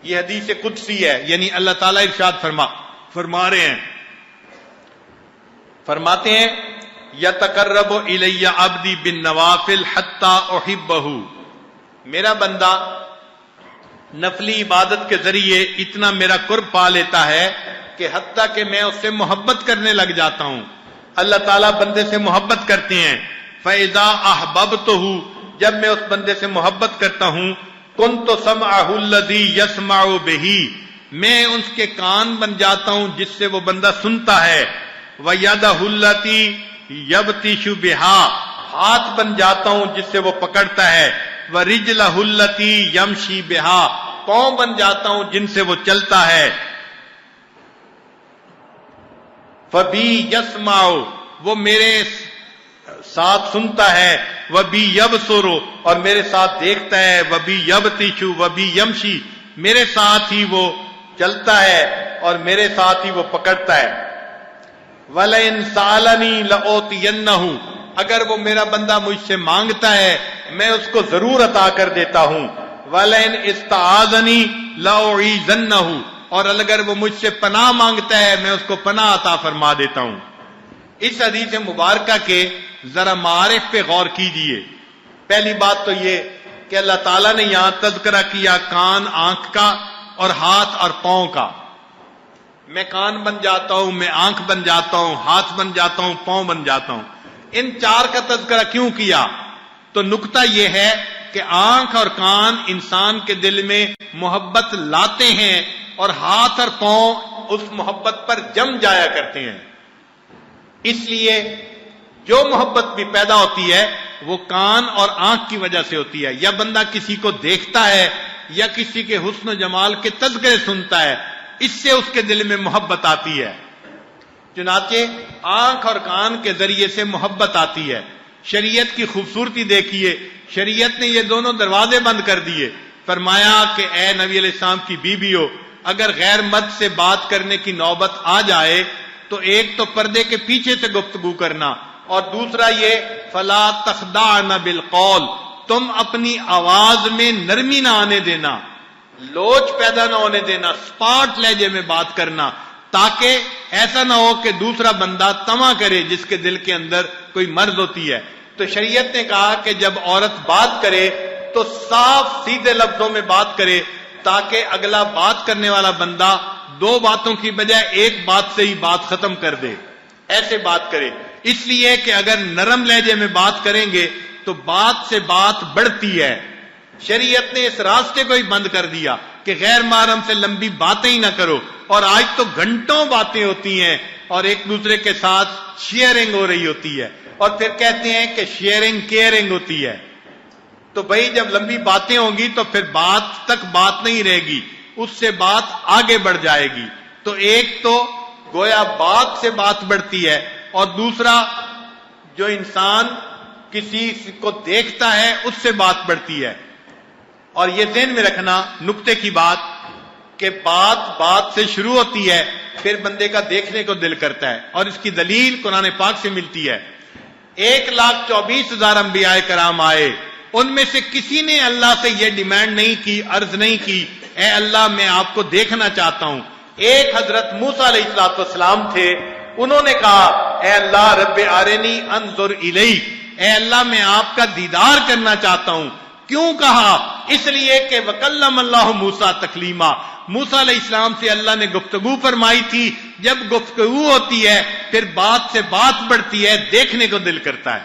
یہ حدیث قدسی ہے، یعنی اللہ تعالیٰ ارشاد فرما رہے ہیں، فرماتے ہیں یتقرب الی عبدی بالنوافل حتی احبہ، میرا بندہ نفلی عبادت کے ذریعے اتنا میرا قرب پا لیتا ہے کہ حتیٰ کہ میں اس سے محبت کرنے لگ جاتا ہوں. اللہ تعالیٰ بندے سے محبت کرتے ہیں. فَإِذَا أَحْبَبْتُهُ، جب میں اس بندے سے محبت کرتا ہوں، كُنْتُ سَمْعَهُ الَّذِي يَسْمَعُ بِهِ، میں اس کے کان بن جاتا ہوں جس سے وہ بندہ سنتا ہے. وَيَدَهُ الَّتِي يَبْطِشُ بِهَا، ہاتھ بن جاتا ہوں جس سے وہ پکڑتا ہے. وَرِجْلَهُ الَّتِي يَمْشِي بِهَا، پاؤں بن جاتا ہوں جن سے وہ چلتا ہے. فَبِي يَسْمَعُ، وہ میرے ساتھ سنتا ہے. وَبِي يَبْصُرُ، اور میرے ساتھ دیکھتا ہے. وَبِي يَبْطِشُ وَبِي يَمْشِي، میرے ساتھ ہی وہ چلتا ہے اور میرے ساتھ ہی وہ پکڑتا ہے. وَلَئِن سَأَلَنِي لَأُعْطِيَنَّهُ، اگر وہ میرا بندہ مجھ سے مانگتا ہے میں اس کو ضرور عطا کر دیتا ہوں. وَلَئِن اسْتَعَاذَنِي لَأُعِيذَنَّهُ، اور اگر وہ مجھ سے پناہ مانگتا ہے میں اس کو پناہ عطا فرما دیتا ہوں. اس حدیث مبارکہ کے ذرا معارف پہ غور کیجئے. پہلی بات تو یہ کہ اللہ تعالیٰ نے یہاں تذکرہ کیا کان آنکھ کا اور ہاتھ اور پاؤں کا. میں کان بن جاتا ہوں، میں آنکھ بن جاتا ہوں، ہاتھ بن جاتا ہوں، پاؤں بن جاتا ہوں. ان چار کا تذکرہ کیوں کیا؟ تو نکتہ یہ ہے کہ آنکھ اور کان انسان کے دل میں محبت لاتے ہیں اور ہاتھ اور پاؤں اس محبت پر جم جایا کرتے ہیں. اس لیے جو محبت بھی پیدا ہوتی ہے وہ کان اور آنکھ کی وجہ سے ہوتی ہے. یا بندہ کسی کو دیکھتا ہے یا کسی کے حسن و جمال کے تذکرے سنتا ہے، اس سے اس کے دل میں محبت آتی ہے. چنانچہ آنکھ اور کان کے ذریعے سے محبت آتی ہے. شریعت کی خوبصورتی دیکھیے، شریعت نے یہ دونوں دروازے بند کر دیے. فرمایا کہ اے نبی علیہ السلام کی بیویو، اگر غیر مرد سے بات کرنے کی نوبت آ جائے تو ایک تو پردے کے پیچھے سے گفتگو کرنا، اور دوسرا یہ فلا تخدعن بالقول، تم اپنی آواز میں نرمی نہ آنے دینا، لوچ پیدا نہ ہونے دینا، سپاٹ لہجے میں بات کرنا، تاکہ ایسا نہ ہو کہ دوسرا بندہ طمع کرے جس کے دل کے اندر کوئی مرض ہوتی ہے. تو شریعت نے کہا کہ جب عورت بات کرے تو صاف سیدھے لفظوں میں بات کرے تاکہ اگلا بات کرنے والا بندہ دو باتوں کی بجائے ایک بات سے ہی بات ختم کر دے. ایسے بات کرے، اس لیے کہ اگر نرم لہجے میں بات کریں گے تو بات سے بات بڑھتی ہے. شریعت نے اس راستے کو ہی بند کر دیا کہ غیر محرم سے لمبی باتیں ہی نہ کرو. اور آج تو گھنٹوں باتیں ہوتی ہیں اور ایک دوسرے کے ساتھ شیئرنگ ہو رہی ہوتی ہے اور پھر کہتے ہیں کہ شیئرنگ کیئرنگ ہوتی ہے. تو بھائی جب لمبی باتیں ہوں گی تو پھر بات تک بات نہیں رہے گی، اس سے بات آگے بڑھ جائے گی. تو ایک تو گویا بات سے بات بڑھتی ہے اور دوسرا جو انسان کسی کو دیکھتا ہے اس سے بات بڑھتی ہے. اور یہ ذہن میں رکھنا نقطے کی بات کہ بات سے شروع ہوتی ہے پھر بندے کا دیکھنے کو دل کرتا ہے. اور اس کی دلیل قرآن پاک سے ملتی ہے. 1,24,000 انبیاء کرام آئے، ان میں سے کسی نے اللہ سے یہ ڈیمانڈ نہیں کی، عرض نہیں کی اے اللہ میں آپ کو دیکھنا چاہتا ہوں. ایک حضرت موسیٰ علیہ السلام تھے، انہوں نے کہا اے اللہ رب ارنی انظر الیک، اے اللہ میں آپ کا دیدار کرنا چاہتا ہوں. کیوں کہا؟ اس لیے کہ وکلم اللہ موسیٰ تکلیما، موسیٰ علیہ السلام سے اللہ نے گفتگو فرمائی تھی. جب گفتگو ہوتی ہے پھر بات سے بات بڑھتی ہے، دیکھنے کو دل کرتا ہے.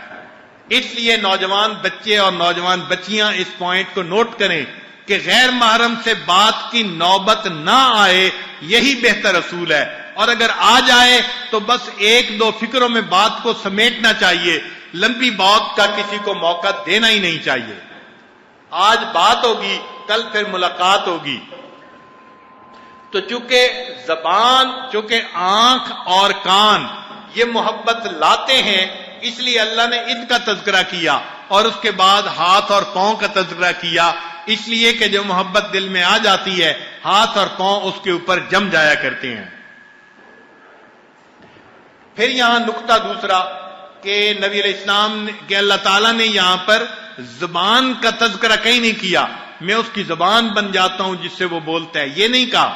اس لیے نوجوان بچے اور نوجوان بچیاں اس پوائنٹ کو نوٹ کریں کہ غیر محرم سے بات کی نوبت نہ آئے، یہی بہتر اصول ہے. اور اگر آ جائے تو بس ایک دو فکروں میں بات کو سمیٹنا چاہیے، لمبی بات کا کسی کو موقع دینا ہی نہیں چاہیے. آج بات ہوگی، کل پھر ملاقات ہوگی. تو چونکہ آنکھ اور کان یہ محبت لاتے ہیں، اس لیے اللہ نے ان کا تذکرہ کیا اور اس کے بعد ہاتھ اور پاؤں کا تذکرہ کیا، اس لیے کہ جو محبت دل میں آ جاتی ہے ہاتھ اور پاؤں اس کے اوپر جم جایا کرتے ہیں. پھر یہاں نقطہ دوسرا کہ نبی علیہ السلام کہ اللہ تعالیٰ نے یہاں پر زبان کا تذکرہ کہیں نہیں کیا، میں اس کی زبان بن جاتا ہوں جس سے وہ بولتا ہے، یہ نہیں کہا.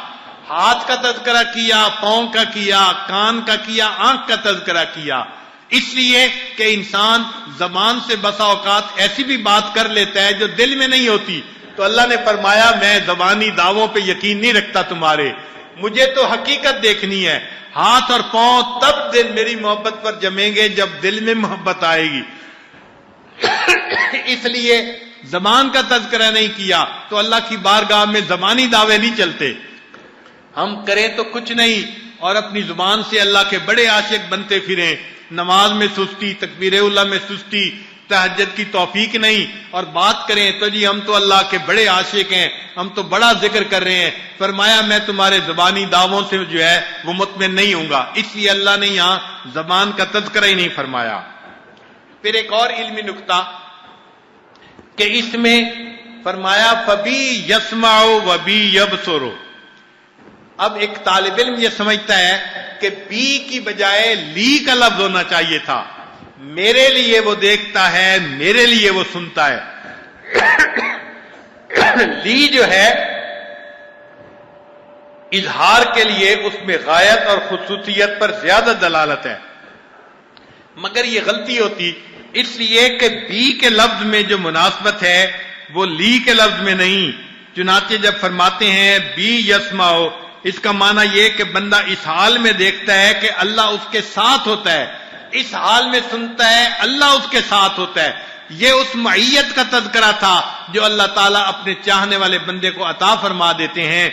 ہاتھ کا تذکرہ کیا، پاؤں کا کیا، کان کا کیا، آنکھ کا تذکرہ کیا، اس لیے کہ انسان زبان سے بسا اوقات ایسی بھی بات کر لیتا ہے جو دل میں نہیں ہوتی. تو اللہ نے فرمایا میں زبانی دعووں پہ یقین نہیں رکھتا تمہارے، مجھے تو حقیقت دیکھنی ہے. ہاتھ اور پاؤں تب دل میری محبت پر جمیں گے جب دل میں محبت آئے گی. اس لیے زبان کا تذکرہ نہیں کیا. تو اللہ کی بارگاہ میں زبانی دعوے نہیں چلتے. ہم کریں تو کچھ نہیں اور اپنی زبان سے اللہ کے بڑے عاشق بنتے پھریں. نماز میں سستی، تکبیر اللہ میں سستی، تہجد کی توفیق نہیں، اور بات کریں تو جی ہم تو اللہ کے بڑے عاشق ہیں، ہم تو بڑا ذکر کر رہے ہیں. فرمایا میں تمہارے زبانی دعووں سے جو ہے وہ مطمئن نہیں ہوں گا. اس لیے اللہ نے یہاں زبان کا تذکرہ ہی نہیں فرمایا. پھر ایک اور علمی نقطہ کہ اس میں فرمایا فبی یسمع وبی یبصر. اب ایک طالب علم یہ سمجھتا ہے کہ بی کی بجائے لی کا لفظ ہونا چاہیے تھا. میرے لیے وہ دیکھتا ہے، میرے لیے وہ سنتا ہے. لی جو ہے اظہار کے لیے اس میں غایت اور خصوصیت پر زیادہ دلالت ہے، مگر یہ غلطی ہوتی اس لیے کہ بی کے لفظ میں جو مناسبت ہے وہ لی کے لفظ میں نہیں. چنانچہ جب فرماتے ہیں بی یسمع، اس کا معنی یہ کہ بندہ اس حال میں دیکھتا ہے کہ اللہ اس کے ساتھ ہوتا ہے، اس حال میں سنتا ہے اللہ اس کے ساتھ ہوتا ہے. یہ اس معیت کا تذکرہ تھا جو اللہ تعالیٰ اپنے چاہنے والے بندے کو عطا فرما دیتے ہیں.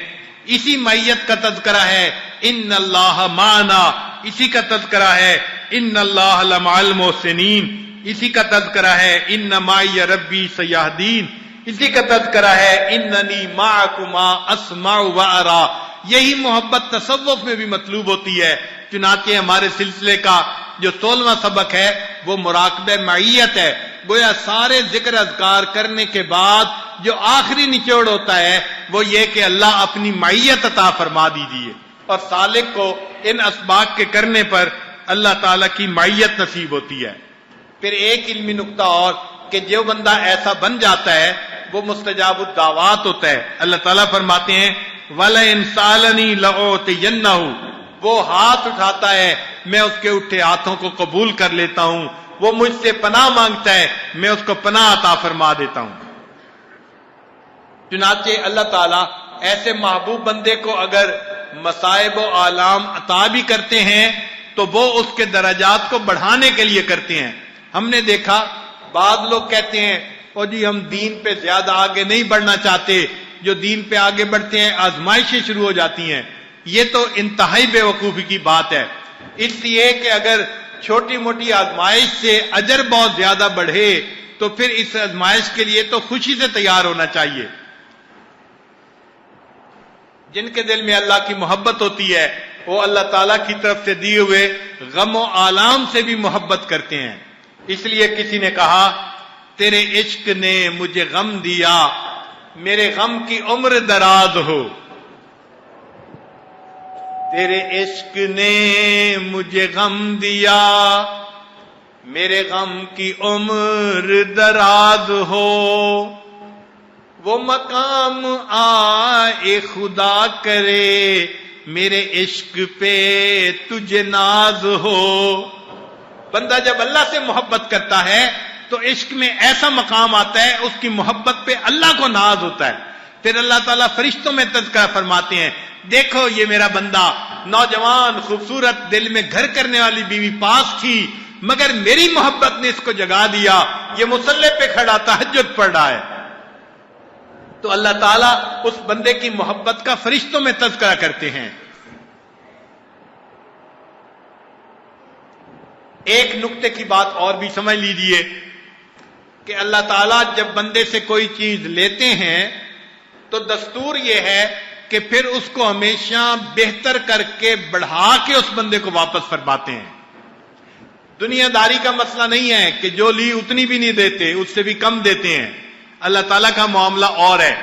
اسی معیت کا تذکرہ ہے ان اللہ معنا، اسی کا تذکرہ ہے ان اللہ لمع المحسنین، اسی کا تذکرہ ہے ان معی ربی سیہدین، اسی کا تذکرہ ہے اننی معکما اسمع و ارا. یہی محبت تصوف میں بھی مطلوب ہوتی ہے. چنانچہ ہمارے سلسلے کا جو 16واں سبق ہے وہ مراقبہ معیت ہے. گویا سارے ذکر اذکار کرنے کے بعد جو آخری نچوڑ ہوتا ہے وہ یہ کہ اللہ اپنی معیت عطا فرما دیجیے، اور سالک کو ان اسباق کے کرنے پر اللہ تعالیٰ کی معیت نصیب ہوتی ہے. پھر ایک علمی نقطہ اور کہ جو بندہ ایسا بن جاتا ہے وہ مستجاب الدعوات ہوتا ہے. اللہ تعالیٰ فرماتے ہیں وَلَئِن سَأَلَنِي لَأُعْطِيَنَّهُ، وہ ہاتھ اٹھاتا ہے میں اس کے اٹھے ہاتھوں کو قبول کر لیتا ہوں، وہ مجھ سے پناہ مانگتا ہے میں اس کو پناہ عطا فرما دیتا ہوں۔ چنانچہ اللہ تعالیٰ ایسے محبوب بندے کو اگر مصائب و آلام عطا بھی کرتے ہیں تو وہ اس کے درجات کو بڑھانے کے لیے کرتے ہیں۔ ہم نے دیکھا بعض لوگ کہتے ہیں او جی ہم دین پہ زیادہ آگے نہیں بڑھنا چاہتے، جو دین پہ آگے بڑھتے ہیں آزمائشیں شروع ہو جاتی ہیں۔ یہ تو انتہائی بے وقوفی کی بات ہے، اس لیے کہ اگر چھوٹی موٹی آزمائش سے اجر بہت زیادہ بڑھے تو پھر اس آزمائش کے لیے تو خوشی سے تیار ہونا چاہیے۔ جن کے دل میں اللہ کی محبت ہوتی ہے وہ اللہ تعالیٰ کی طرف سے دیے ہوئے غم و آلام سے بھی محبت کرتے ہیں۔ اس لیے کسی نے کہا تیرے عشق نے مجھے غم دیا، میرے غم کی عمر دراز ہو۔ تیرے عشق نے مجھے غم دیا، میرے غم کی عمر دراز ہو۔ وہ مقام آئے خدا کرے، میرے عشق پہ تجھے ناز ہو۔ بندہ جب اللہ سے محبت کرتا ہے تو عشق میں ایسا مقام آتا ہے اس کی محبت پہ اللہ کو ناز ہوتا ہے۔ پھر اللہ تعالیٰ فرشتوں میں تذکرہ فرماتے ہیں دیکھو یہ میرا بندہ نوجوان خوبصورت دل میں گھر کرنے والی بیوی پاس تھی مگر میری محبت نے اس کو جگا دیا، یہ مصلی پہ کھڑا تہجد پڑھ رہا ہے۔ تو اللہ تعالیٰ اس بندے کی محبت کا فرشتوں میں تذکرہ کرتے ہیں۔ ایک نقطے کی بات اور بھی سمجھ لیجئے کہ اللہ تعالیٰ جب بندے سے کوئی چیز لیتے ہیں تو دستور یہ ہے کہ پھر اس کو ہمیشہ بہتر کر کے بڑھا کے اس بندے کو واپس فرماتے ہیں۔ دنیا داری کا مسئلہ نہیں ہے کہ جو لی اتنی بھی نہیں دیتے، اس سے بھی کم دیتے ہیں۔ اللہ تعالیٰ کا معاملہ اور ہے۔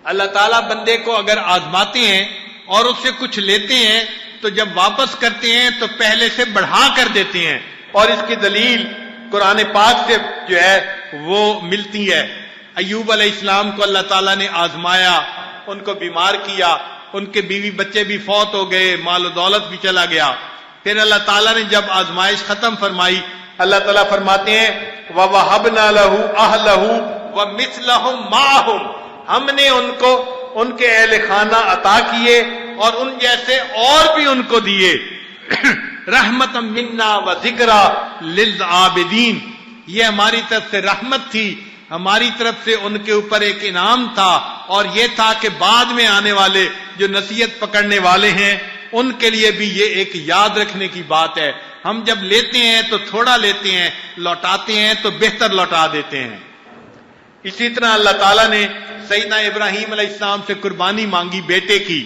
اللہ تعالیٰ بندے کو اگر آزماتے ہیں اور اس سے کچھ لیتے ہیں تو جب واپس کرتے ہیں تو پہلے سے بڑھا کر دیتے ہیں، اور اس کی دلیل قرآن پاک سے جو ہے وہ ملتی ہے۔ ایوب علیہ السلام کو اللہ تعالیٰ نے آزمایا، ان کو بیمار کیا، ان کے بیوی بچے بھی فوت ہو گئے، مال و دولت بھی چلا گیا۔ پھر اللہ تعالیٰ نے جب آزمائش ختم فرمائی اللہ تعالیٰ فرماتے ہیں وَوَهَبْنَا لَهُ أَهْلَهُ وَمِثْلَهُمْ مَعَهُمْ، ہم نے ان کو ان کے اہل خانہ عطا کیے اور ان جیسے اور بھی ان کو دیے۔ رحمت منا و ذکرا للعابدین، یہ ہماری طرف سے رحمت تھی، ہماری طرف سے ان کے اوپر ایک انعام تھا، اور یہ تھا کہ بعد میں آنے والے جو نصیحت پکڑنے والے ہیں ان کے لیے بھی یہ ایک یاد رکھنے کی بات ہے۔ ہم جب لیتے ہیں تو تھوڑا لیتے ہیں، لوٹاتے ہیں تو بہتر لوٹا دیتے ہیں۔ اسی طرح اللہ تعالیٰ نے سیدنا ابراہیم علیہ السلام سے قربانی مانگی بیٹے کی،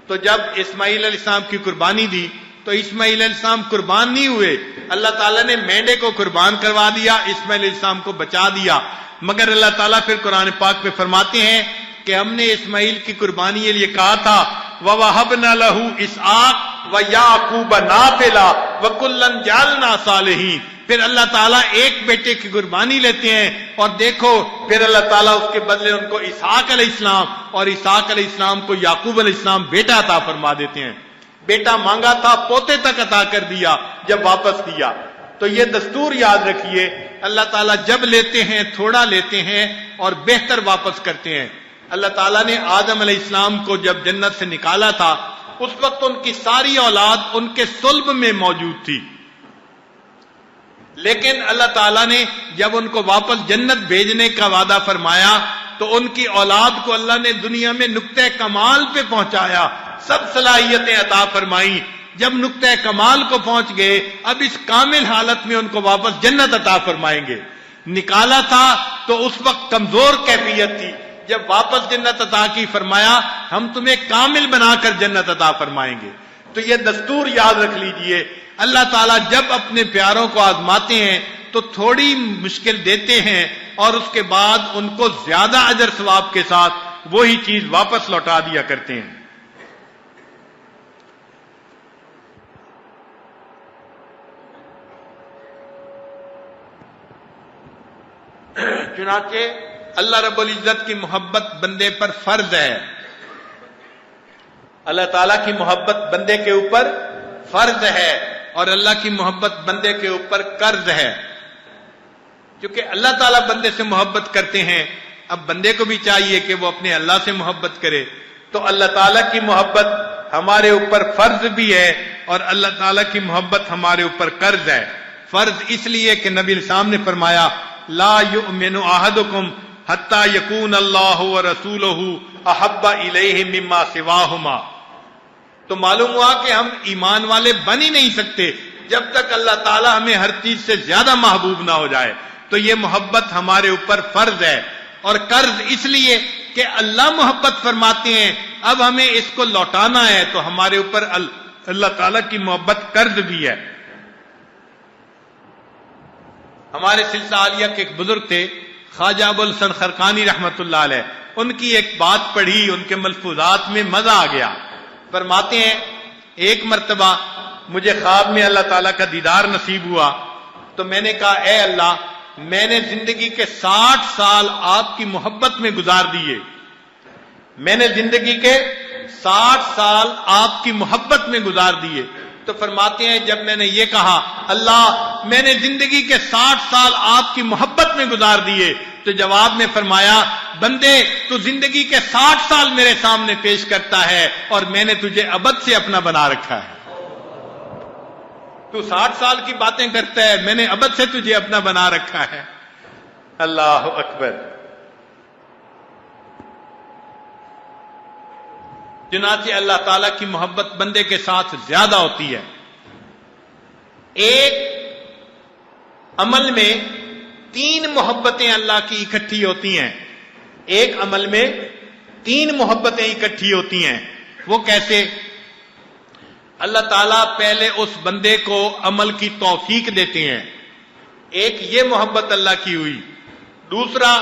تو جب اسماعیل علیہ السلام کی قربانی دی تو اسماعیل علیہ السلام قربان نہیں ہوئے، اللہ تعالیٰ نے مینڈے کو قربان کروا دیا، اسماعیل علیہ السلام کو بچا دیا۔ مگر اللہ تعالیٰ پھر قرآن پاک میں فرماتے ہیں کہ ہم نے اسماعیل کی قربانی کے لیے کہا تھا وَوَهَبْنَا لَهُ إِسْحَاقَ وَيَعْقُوبَ نَافِلًا وَكُلًّا جَعَلْنَا صَالِحِينَ۔ پھر اللہ تعالیٰ ایک بیٹے کی قربانی لیتے ہیں اور دیکھو پھر اللہ تعالیٰ اس کے بدلے ان کو اسحاق علیہ السلام اور اسحاق علیہ السلام کو یعقوب علیہ السلام بیٹا عطا فرما دیتے ہیں۔ بیٹا مانگا تھا پوتے تک عطا کر دیا جب واپس کیا۔ تو یہ دستور یاد رکھیے، اللہ تعالیٰ جب لیتے ہیں تھوڑا لیتے ہیں اور بہتر واپس کرتے ہیں۔ اللہ تعالیٰ نے آدم علیہ السلام کو جب جنت سے نکالا تھا اس وقت ان کی ساری اولاد ان کے صلب میں موجود تھی، لیکن اللہ تعالیٰ نے جب ان کو واپس جنت بھیجنے کا وعدہ فرمایا تو ان کی اولاد کو اللہ نے دنیا میں نقطہ کمال پہ پہنچایا، سب صلاحیتیں عطا فرمائیں۔ جب نقطہ کمال کو پہنچ گئے اب اس کامل حالت میں ان کو واپس جنت عطا فرمائیں گے۔ نکالا تھا تو اس وقت کمزور کیفیت تھی، جب واپس جنت عطا کی فرمایا ہم تمہیں کامل بنا کر جنت عطا فرمائیں گے۔ تو یہ دستور یاد رکھ لیجئے، اللہ تعالیٰ جب اپنے پیاروں کو آزماتے ہیں تو تھوڑی مشکل دیتے ہیں اور اس کے بعد ان کو زیادہ اجر ثواب کے ساتھ وہی چیز واپس لوٹا دیا کرتے ہیں۔ چنانچہ اللہ رب العزت کی محبت بندے پر فرض ہے۔ اللہ تعالیٰ کی محبت بندے کے اوپر فرض ہے اور اللہ کی محبت بندے کے اوپر قرض ہے. کیونکہ اللہ تعالیٰ بندے سے محبت کرتے ہیں، اب بندے کو بھی چاہیے کہ وہ اپنے اللہ سے محبت کرے. تو اللہ تعالیٰ کی محبت ہمارے اوپر فرض بھی ہے اور اللہ تعالیٰ کی محبت ہمارے اوپر قرض ہے. فرض اس لیے کہ نبی الاسلام نے فرمایا لا یؤمن احدکم حتی یکون اللہ ورسولہ احب الیہ مما سواہما. تو معلوم ہوا کہ ہم ایمان والے بن ہی نہیں سکتے جب تک اللہ تعالیٰ ہمیں ہر چیز سے زیادہ محبوب نہ ہو جائے. تو یہ محبت ہمارے اوپر فرض ہے اور قرض اس لیے کہ اللہ محبت فرماتے ہیں، اب ہمیں اس کو لوٹانا ہے تو ہمارے اوپر اللہ تعالیٰ کی محبت قرض بھی ہے. ہمارے سلسلہ عالیہ کے ایک بزرگ تھے خواجہ ابو الحسن خرقانی رحمت اللہ علیہ، ان کی ایک بات پڑھی، ان کے ملفوظات میں مزہ آ گیا. فرماتے ہیں ایک مرتبہ مجھے خواب میں اللہ تعالیٰ کا دیدار نصیب ہوا تو میں نے کہا اے اللہ، میں نے زندگی کے 60 سال آپ کی محبت میں گزار دیے، میں نے زندگی کے 60 سال آپ کی محبت میں گزار دیے. تو فرماتے ہیں جب میں نے یہ کہا اللہ میں نے زندگی کے 60 سال آپ کی محبت میں گزار دیے، تو جواب میں فرمایا بندے تو زندگی کے 60 سال میرے سامنے پیش کرتا ہے اور میں نے تجھے ابد سے اپنا بنا رکھا ہے. تو 60 سال کی باتیں کرتا ہے، میں نے ابد سے تجھے اپنا بنا رکھا ہے. اللہ اکبر. چنانچہ اللہ تعالیٰ کی محبت بندے کے ساتھ زیادہ ہوتی ہے. ایک عمل میں 3 محبتیں اللہ کی اکٹھی ہوتی ہیں. ایک عمل میں 3 محبتیں اکٹھی ہوتی ہیں. وہ کیسے؟ اللہ تعالیٰ پہلے اس بندے کو عمل کی توفیق دیتے ہیں، ایک یہ محبت اللہ کی ہوئی. دوسرا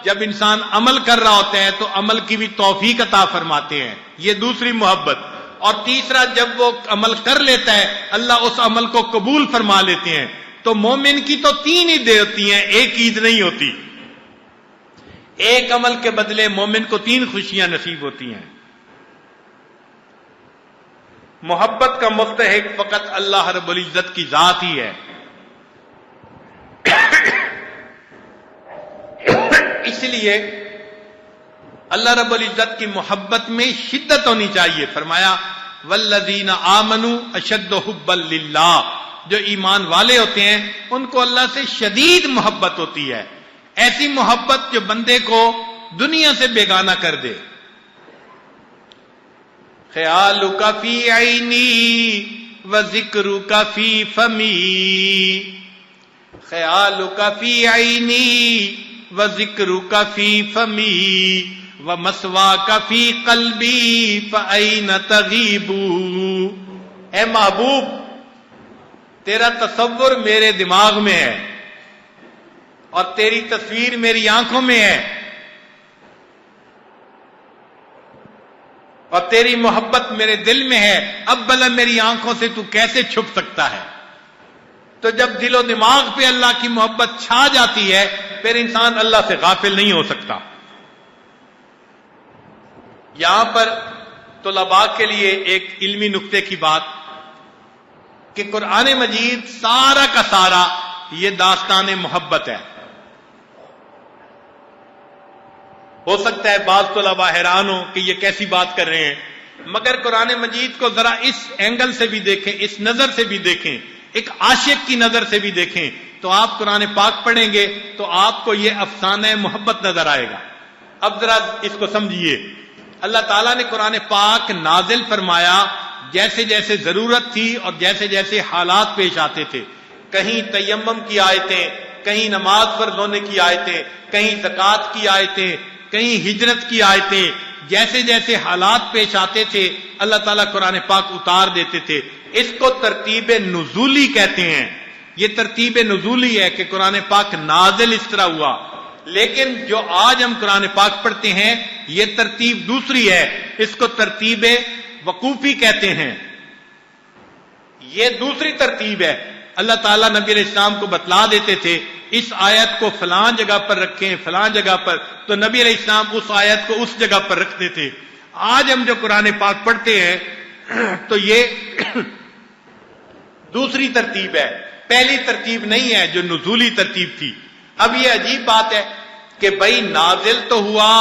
جب انسان عمل کر رہا ہوتا ہے تو عمل کی بھی توفیق عطا فرماتے ہیں، یہ دوسری محبت. اور تیسرا جب وہ عمل کر لیتا ہے اللہ اس عمل کو قبول فرما لیتے ہیں. تو مومن کی تو 3 عیدیں ہوتی ہیں، ایک عید نہیں ہوتی. ایک عمل کے بدلے مومن کو 3 خوشیاں نصیب ہوتی ہیں. محبت کا مستحق فقط اللہ رب العزت کی ذات ہی ہے. اس لیے اللہ رب العزت کی محبت میں شدت ہونی چاہیے. فرمایا والذین آمنوا اشد حبا للہ، جو ایمان والے ہوتے ہیں ان کو اللہ سے شدید محبت ہوتی ہے. ایسی محبت جو بندے کو دنیا سے بیگانہ کر دے. خیالک فی عینی وذکرک فی فمی، خیالک فی عینی وذکرک فی فمی ومثواک فی قلبی فأین تغیب. اے محبوب تیرا تصور میرے دماغ میں ہے اور تیری تصویر میری آنکھوں میں ہے اور تیری محبت میرے دل میں ہے. اب بھلا میری آنکھوں سے تو کیسے چھپ سکتا ہے؟ تو جب دل و دماغ پہ اللہ کی محبت چھا جاتی ہے پھر انسان اللہ سے غافل نہیں ہو سکتا. یہاں پر طلباء کے لیے ایک علمی نقطے کی بات کہ قرآن مجید سارا کا سارا یہ داستان محبت ہے. ہو سکتا ہے بعض طلباء حیران ہو کہ یہ کیسی بات کر رہے ہیں، مگر قرآن مجید کو ذرا اس اینگل سے بھی دیکھیں، اس نظر سے بھی دیکھیں، ایک عاشق کی نظر سے بھی دیکھیں تو آپ قرآن پاک پڑھیں گے تو آپ کو یہ افسانہ محبت نظر آئے گا. اب ذرا اس کو سمجھیے. اللہ تعالیٰ نے قرآن پاک نازل فرمایا جیسے جیسے ضرورت تھی اور جیسے جیسے حالات پیش آتے تھے. کہیں تیمم کی آیتیں، کہیں نماز فرض ہونے کی آیتیں، کہیں زکوٰۃ کی آیتیں، کہیں ہجرت کی آیتیں. جیسے جیسے حالات پیش آتے تھے اللہ تعالیٰ قرآن پاک اتار دیتے تھے. اس کو ترتیب نزولی کہتے ہیں. یہ ترتیب نزولی ہے کہ قرآن پاک نازل اس طرح ہوا. لیکن جو آج ہم قرآن پاک پڑھتے ہیں یہ ترتیب دوسری ہے، اس کو ترتیب وقوفی کہتے ہیں. یہ دوسری ترتیب ہے. اللہ تعالیٰ نبی علیہ السلام کو بتلا دیتے تھے اس آیت کو فلاں جگہ پر رکھیں، فلاں جگہ پر، تو نبی علیہ السلام اس آیت کو اس جگہ پر رکھتے تھے. آج ہم جو قرآن پاک پڑھتے ہیں تو یہ دوسری ترتیب ہے، پہلی ترتیب نہیں ہے جو نزولی ترتیب تھی۔ اب یہ عجیب بات ہے کہ بھائی نازل تو ہوا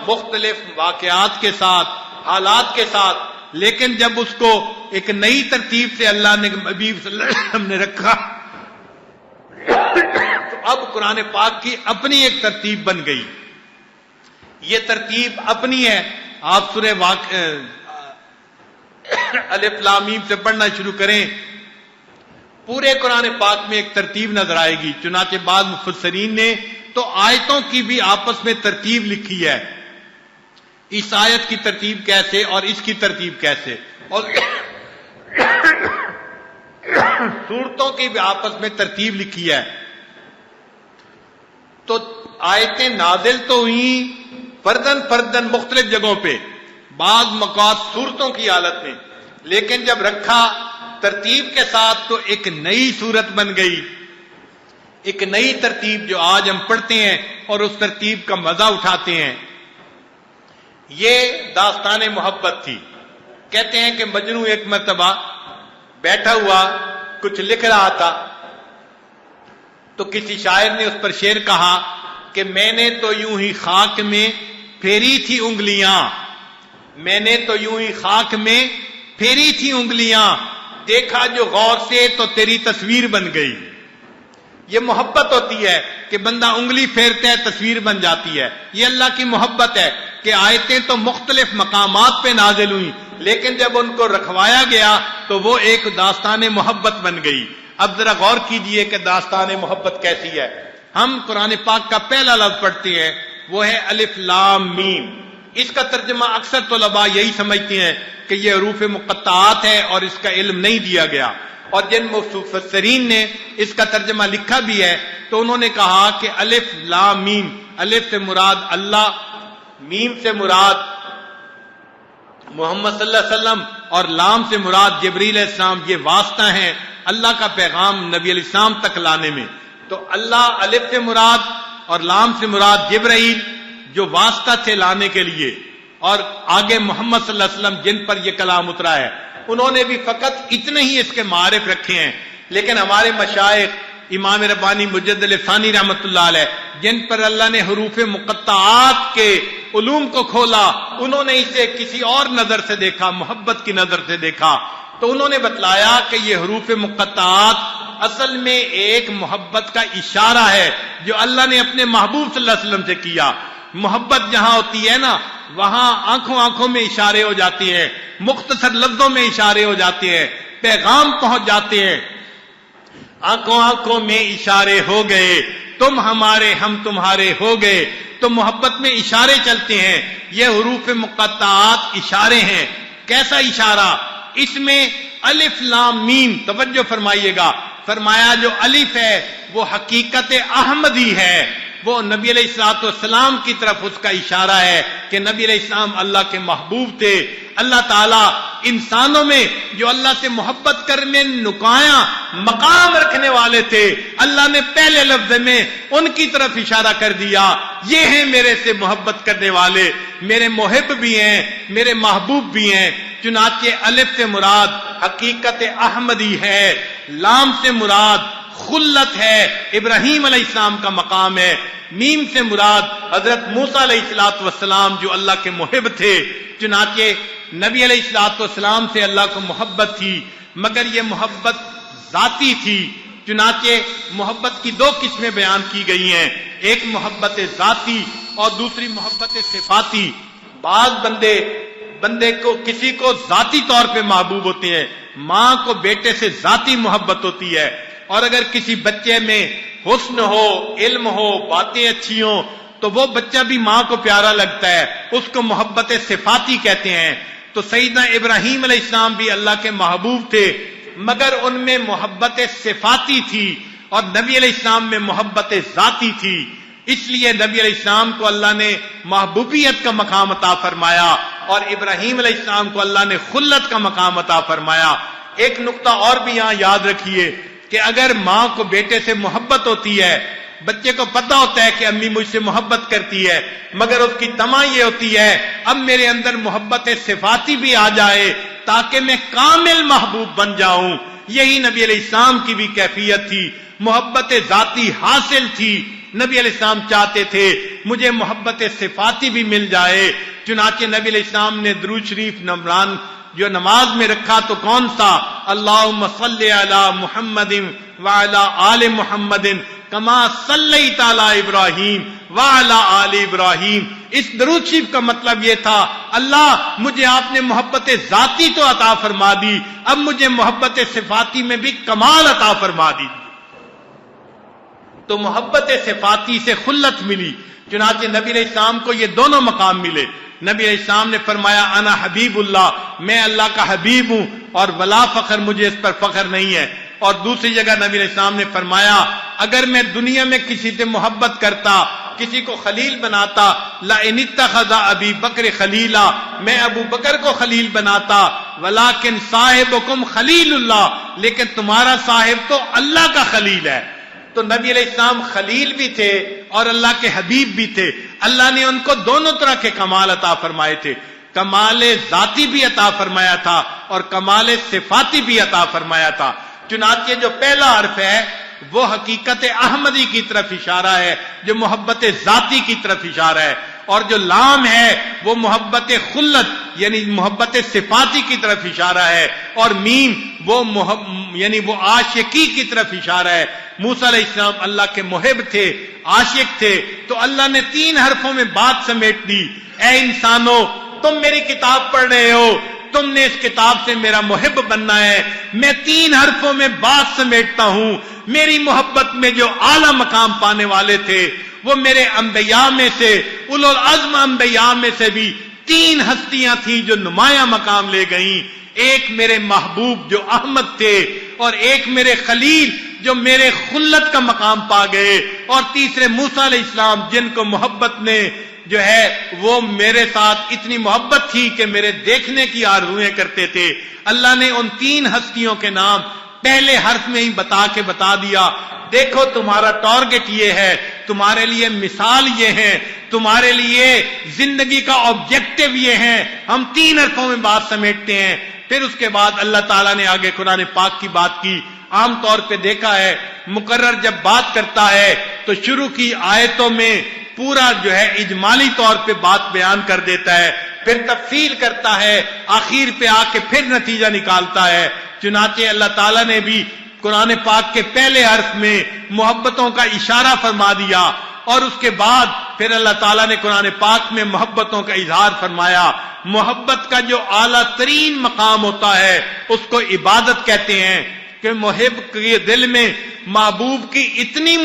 مختلف واقعات کے ساتھ، حالات کے ساتھ، لیکن جب اس کو ایک نئی ترتیب سے اللہ نے نبی صلی اللہ علیہ وسلم نے رکھا تو اب قرآن پاک کی اپنی ایک ترتیب بن گئی۔ یہ ترتیب اپنی ہے۔ آپ سورہ الف لام میم سے پڑھنا شروع کریں، پورے قرآن پاک میں ایک ترتیب نظر آئے گی۔ چنانچہ بعض مفسرین نے تو آیتوں کی بھی آپس میں ترتیب لکھی ہے، اس آیت کی ترتیب کیسے اور اس کی ترتیب کیسے، اور سورتوں کی بھی آپس میں ترتیب لکھی ہے۔ تو آیتیں نازل تو ہوئیں فردن فردن مختلف جگہوں پہ، بعض مقاصد سورتوں کی حالت میں، لیکن جب رکھا ترتیب کے ساتھ تو ایک نئی صورت بن گئی، ایک نئی ترتیب جو آج ہم پڑھتے ہیں اور اس ترتیب کا مزہ اٹھاتے ہیں۔ یہ داستان محبت تھی۔ کہتے ہیں کہ مجنو ایک مرتبہ بیٹھا ہوا کچھ لکھ رہا تھا تو کسی شاعر نے اس پر شعر کہا کہ میں نے تو یوں ہی خاک میں پھیری تھی انگلیاں، میں نے تو یوں ہی خاک میں پھیری تھی انگلیاں، دیکھا جو غور سے تو تیری تصویر بن گئی۔ یہ محبت ہوتی ہے کہ بندہ انگلی پھیرتا ہے تصویر بن جاتی ہے۔ یہ اللہ کی محبت ہے کہ آیتیں تو مختلف مقامات پہ نازل ہوئی، لیکن جب ان کو رکھوایا گیا تو وہ ایک داستان محبت بن گئی۔ اب ذرا غور کیجئے کہ داستان محبت کیسی ہے۔ ہم قرآن پاک کا پہلا لفظ پڑھتے ہیں، وہ ہے الف لام میم۔ اس کا ترجمہ اکثر طلباء یہی سمجھتے ہیں کہ یہ حروف مقطعات ہے اور اس کا علم نہیں دیا گیا، اور جن مفسرین نے اس کا ترجمہ لکھا بھی ہے تو انہوں نے کہا کہ الف لام میم، الف سے مراد اللہ، میم سے مراد محمد صلی اللہ علیہ وسلم، اور لام سے مراد جبریل علیہ السلام، یہ واسطہ ہیں اللہ کا پیغام نبی علیہ السلام تک لانے میں۔ تو اللہ الف سے مراد اور لام سے مراد جبرائیل جو واسطہ تھے لانے کے لیے، اور آگے محمد صلی اللہ علیہ وسلم جن پر یہ کلام اترا ہے۔ انہوں نے بھی فقط اتنے ہی اس کے معارف رکھے ہیں، لیکن ہمارے مشائخ امام ربانی مجدد ثانی رحمت اللہ علیہ جن پر اللہ نے حروف مقطعات کے علوم کو کھولا، انہوں نے اسے کسی اور نظر سے دیکھا، محبت کی نظر سے دیکھا۔ تو انہوں نے بتلایا کہ یہ حروف مقطعات اصل میں ایک محبت کا اشارہ ہے جو اللہ نے اپنے محبوب صلی اللہ علیہ وسلم سے کیا۔ محبت جہاں ہوتی ہے نا، وہاں آنکھوں آنکھوں میں اشارے ہو جاتے ہیں، مختصر لفظوں میں اشارے ہو جاتے ہیں، پیغام پہنچ جاتے ہیں۔ آنکھوں آنکھوں میں اشارے ہو گئے، تم ہمارے ہم تمہارے ہو گئے۔ تو محبت میں اشارے چلتے ہیں، یہ حروف مقطعات اشارے ہیں۔ کیسا اشارہ؟ اس میں الف لام میم، توجہ فرمائیے گا، فرمایا جو الف ہے وہ حقیقت احمدی ہے، وہ نبی علیہ الصلوۃ والسلام کی طرف اس کا اشارہ ہے کہ نبی علیہ السلام اللہ کے محبوب تھے۔ اللہ تعالیٰ انسانوں میں جو اللہ سے محبت کرنے نکایا مقام رکھنے والے تھے، اللہ نے پہلے لفظ میں ان کی طرف اشارہ کر دیا، یہ ہیں میرے سے محبت کرنے والے، میرے محب بھی ہیں، میرے محبوب بھی ہیں۔ چنانچہ الف سے مراد حقیقت احمدی ہے، لام سے مراد خلت ہے، ابراہیم علیہ السلام کا مقام ہے، میم سے مراد حضرت موسیٰ علیہ الصلوۃ والسلام جو اللہ کے محب تھے۔ چنانچہ نبی علیہ الصلوۃ والسلام سے اللہ کو محبت تھی، مگر یہ محبت ذاتی تھی۔ چنانچہ محبت کی دو قسمیں بیان کی گئی ہیں، ایک محبت ذاتی اور دوسری محبت صفاتی۔ بعض بندے کو کسی کو ذاتی طور پہ محبوب ہوتے ہیں، ماں کو بیٹے سے ذاتی محبت ہوتی ہے، اور اگر کسی بچے میں حسن ہو، علم ہو، باتیں اچھی ہوں تو وہ بچہ بھی ماں کو پیارا لگتا ہے، اس کو محبت صفاتی کہتے ہیں۔ تو سیدنا ابراہیم علیہ السلام بھی اللہ کے محبوب تھے، مگر ان میں محبت صفاتی تھی اور نبی علیہ السلام میں محبت ذاتی تھی۔ اس لیے نبی علیہ السلام کو اللہ نے محبوبیت کا مقام عطا فرمایا اور ابراہیم علیہ السلام کو اللہ نے خلت کا مقام عطا فرمایا۔ ایک نقطہ اور بھی یہاں یاد رکھیے کہ اگر ماں کو بیٹے سے محبت ہوتی ہے بچے کو پتا ہوتا ہے کہ امی مجھ سے محبت کرتی ہے، مگر اس کی تمنا یہ ہوتی ہے اب میرے اندر محبت صفاتی بھی آ جائے تاکہ میں کامل محبوب بن جاؤں۔ یہی نبی علیہ السلام کی بھی کیفیت تھی، محبت ذاتی حاصل تھی، نبی علیہ السلام چاہتے تھے مجھے محبت صفاتی بھی مل جائے، چنانچہ نبی علیہ السلام نے درود شریف نمران جو نماز میں رکھا تو کون سا؟ اللہم صلی علی محمد وعلی آل محمد کما صلیت علی ابراہیم وعلی آل ابراہیم۔ اس درود شریف کا مطلب یہ تھا اللہ مجھے آپ نے محبت ذاتی تو عطا فرما دی، اب مجھے محبت صفاتی میں بھی کمال عطا فرما دی۔ تو محبت صفاتی سے خلت ملی، چنانچہ نبی علیہ السلام کو یہ دونوں مقام ملے۔ نبی علیہ السلام نے فرمایا انا حبیب اللہ، میں اللہ کا حبیب ہوں اور ولا فخر، مجھے اس پر فخر نہیں ہے۔ اور دوسری جگہ نبی علیہ السلام نے فرمایا اگر میں دنیا میں کسی سے محبت کرتا، کسی کو خلیل بناتا، لئن اتخذ ابی بکر خلیلا، میں ابو بکر کو خلیل بناتا، ولکن صاحبکم خلیل اللہ، لیکن تمہارا صاحب تو اللہ کا خلیل ہے۔ تو نبی علیہ السلام خلیل بھی تھے اور اللہ کے حبیب بھی تھے۔ اللہ نے ان کو دونوں طرح کے کمال عطا فرمائے تھے، کمال ذاتی بھی عطا فرمایا تھا اور کمال صفاتی بھی عطا فرمایا تھا۔ چنانچہ جو پہلا حرف ہے وہ حقیقت احمدی کی طرف اشارہ ہے، جو محبت ذاتی کی طرف اشارہ ہے، اور جو لام ہے وہ محبت خلت یعنی محبت صفاتی کی طرف اشارہ ہے، اور میم وہ یعنی وہ عاشقی کی طرف اشارہ ہے۔ موسیٰ علیہ السلام اللہ کے محب تھے، عاشق تھے، تو اللہ نے 3 حرفوں میں بات سمیٹ دی، اے انسانو تم میری کتاب پڑھ رہے ہو، تم نے اس کتاب سے میرا محب بننا ہے، میں 3 حرفوں میں بات سمیٹتا ہوں۔ میری محبت میں جو اعلیٰ مقام پانے والے تھے وہ میرے انبیاء میں سے، اولو العزم انبیاء میں سے بھی 3 ہستیاں تھیں جو نمایاں مقام لے گئیں، ایک میرے محبوب جو احمد تھے، اور ایک میرے خلیل جو میرے خلت کا مقام پا گئے، اور تیسرے موسیٰ علیہ السلام جن کو محبت نے جو ہے وہ میرے ساتھ اتنی محبت تھی کہ میرے دیکھنے کی آرزویں کرتے تھے۔ اللہ نے ان 3 ہستیوں کے نام پہلے حرف میں ہی بتا دیا، دیکھو تمہارا ٹارگٹ یہ ہے، تمہارے لیے مثال یہ ہے، تمہارے لیے زندگی کا آبجیکٹو یہ ہے۔ ہم 3 حرفوں میں بات سمیٹتے ہیں۔ پھر اس کے بعد اللہ تعالیٰ نے آگے قرآن پاک کی بات کی۔ عام طور پہ دیکھا ہے مقرر جب بات کرتا ہے تو شروع کی آیتوں میں پورا جو ہے اجمالی طور پہ بات بیان کر دیتا ہے، پھر تفصیل کرتا ہے، آخر پہ آ کے پھر نتیجہ نکالتا ہے۔ چنانچہ اللہ تعالیٰ نے بھی قرآن پاک کے پہلے حرف میں محبتوں کا اشارہ فرما دیا، اور اس کے بعد پھر اللہ تعالیٰ نے قرآن پاک میں محبتوں کا اظہار فرمایا۔ محبت کا جو اعلیٰ ترین مقام ہوتا ہے اس کو عبادت کہتے ہیں، کہ محب کے دل میں محبوب کی اتنی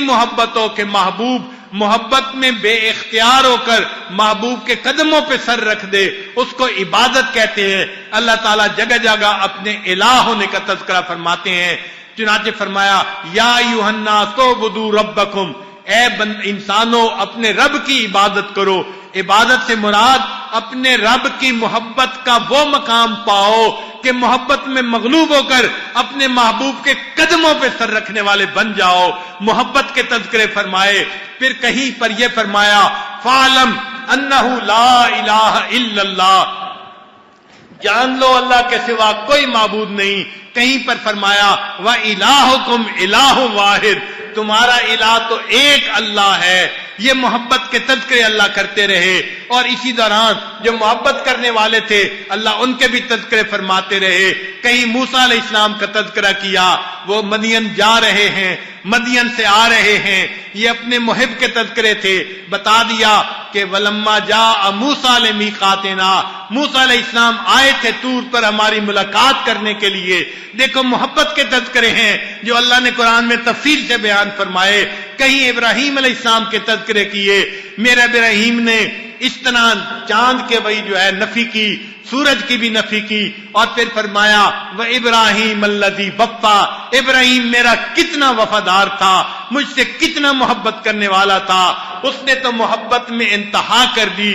محبت ہو کہ محبوب محبت میں بے اختیار ہو کر محبوب کے قدموں پہ سر رکھ دے، اس کو عبادت کہتے ہیں۔ اللہ تعالیٰ جگہ جگہ اپنے الہ ہونے کا تذکرہ فرماتے ہیں، چنانچہ فرمایا یا ایھا الناس اعبدوا ربکم، اے انسانوں اپنے رب کی عبادت کرو۔ عبادت سے مراد اپنے رب کی محبت کا وہ مقام پاؤ کہ محبت میں مغلوب ہو کر اپنے محبوب کے قدموں پہ سر رکھنے والے بن جاؤ۔ محبت کے تذکرے فرمائے، پھر کہیں پر یہ فرمایا فَاعْلَمْ أَنَّهُ لَا إِلَٰهَ إِلَّا اللَّهُ، جان لو اللہ کے سوا کوئی معبود نہیں۔ کہیں پر فرمایا وَإِلَٰهُكُمْ إِلَٰهٌ وَاحِدٌ، تمہارا الہ تو ایک اللہ ہے۔ یہ محبت کے تذکرے اللہ کرتے رہے، اور اسی دوران جو محبت کرنے والے تھے اللہ ان کے بھی تذکرے فرماتے رہے۔ کہیں موسیٰ علیہ السلام کا تذکرہ کیا، وہ مدین جا رہے ہیں، مدین سے آ رہے ہیں، یہ اپنے محب کے تذکرے تھے۔ بتا دیا کہ وَلَمَّا جَاءَ مُوسَىٰ لِمِيقَاتِنَا، موسیٰ علیہ السلام آئے تھے طور پر ہماری ملاقات کرنے کے لیے۔ دیکھو محبت کے تذکرے ہیں جو اللہ نے قرآن میں تفصیل سے بیان فرمائے۔ کہیں ابراہیم علیہ السلام کے تذکرے کیے، میرا ابراہیم نے اس طرح چاند کے بھائی جو ہے نفی کی، سورج کی بھی نفی کی، اور پھر فرمایا وَإِبْرَاهِيمَ الَّذِي وَفَّىٰ، ابراہیم میرا کتنا وفادار تھا، مجھ سے کتنا محبت کرنے والا تھا، اس نے تو محبت میں انتہا کر دی۔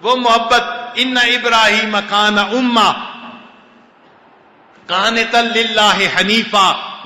وہ محبت ان ابراہیم کان امہ قانتا للہ حنیفا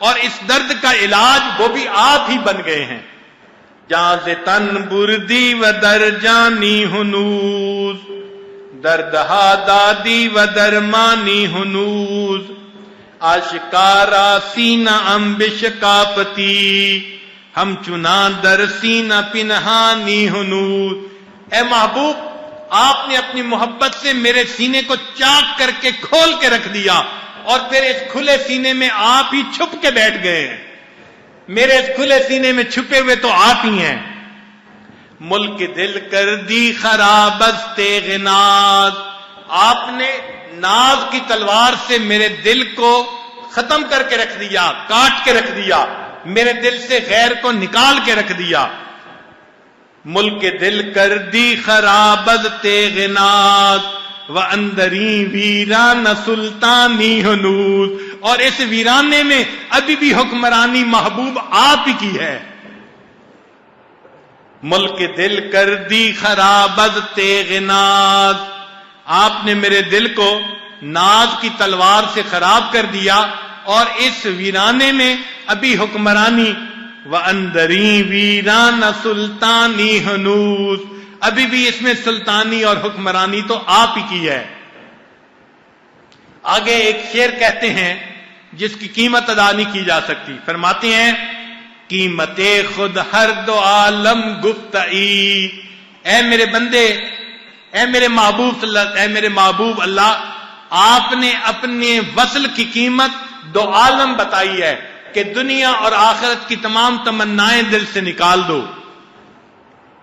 اور اس درد کا علاج وہ بھی آپ ہی بن گئے ہیں. جہاں سے تن بردی و در جانی ہنوز، دردہا دادی و درمانی ہنوز، آشکارا سینہ امبش کاپتی، ہم چنا در سینہ پنہانی ہنوز. اے محبوب، آپ نے اپنی محبت سے میرے سینے کو چاک کر کے کھول کے رکھ دیا، اور پھر اس کھلے سینے میں آپ ہی چھپ کے بیٹھ گئے ہیں. میرے اس کھلے سینے میں چھپے ہوئے تو آپ ہی ہیں. ملک دل کر دی خراب از تیغ ناز، آپ نے ناز کی تلوار سے میرے دل کو ختم کر کے رکھ دیا، کاٹ کے رکھ دیا، میرے دل سے غیر کو نکال کے رکھ دیا. ملک دل کر دی خراب از تیغ ناز، وَأَنْدَرِي ویران سلطانی ہنوز، اور اس ویرانے میں ابھی بھی حکمرانی محبوب آپ ہی کی ہے. ملک دل کر دی خراب از تیغ ناز، آپ نے میرے دل کو ناز کی تلوار سے خراب کر دیا، اور اس ویرانے میں ابھی حکمرانی وَأَنْدَرِي ویران سلطانی ہنوز، ابھی بھی اس میں سلطانی اور حکمرانی تو آپ ہی کی ہے. آگے ایک شعر کہتے ہیں جس کی قیمت ادا نہیں کی جا سکتی. فرماتے ہیں قیمت خود ہر دو عالم گفتئی، اے میرے بندے، اے میرے محبوب اللہ، آپ نے اپنے وصل کی قیمت دو عالم بتائی ہے کہ دنیا اور آخرت کی تمام تمنائیں دل سے نکال دو.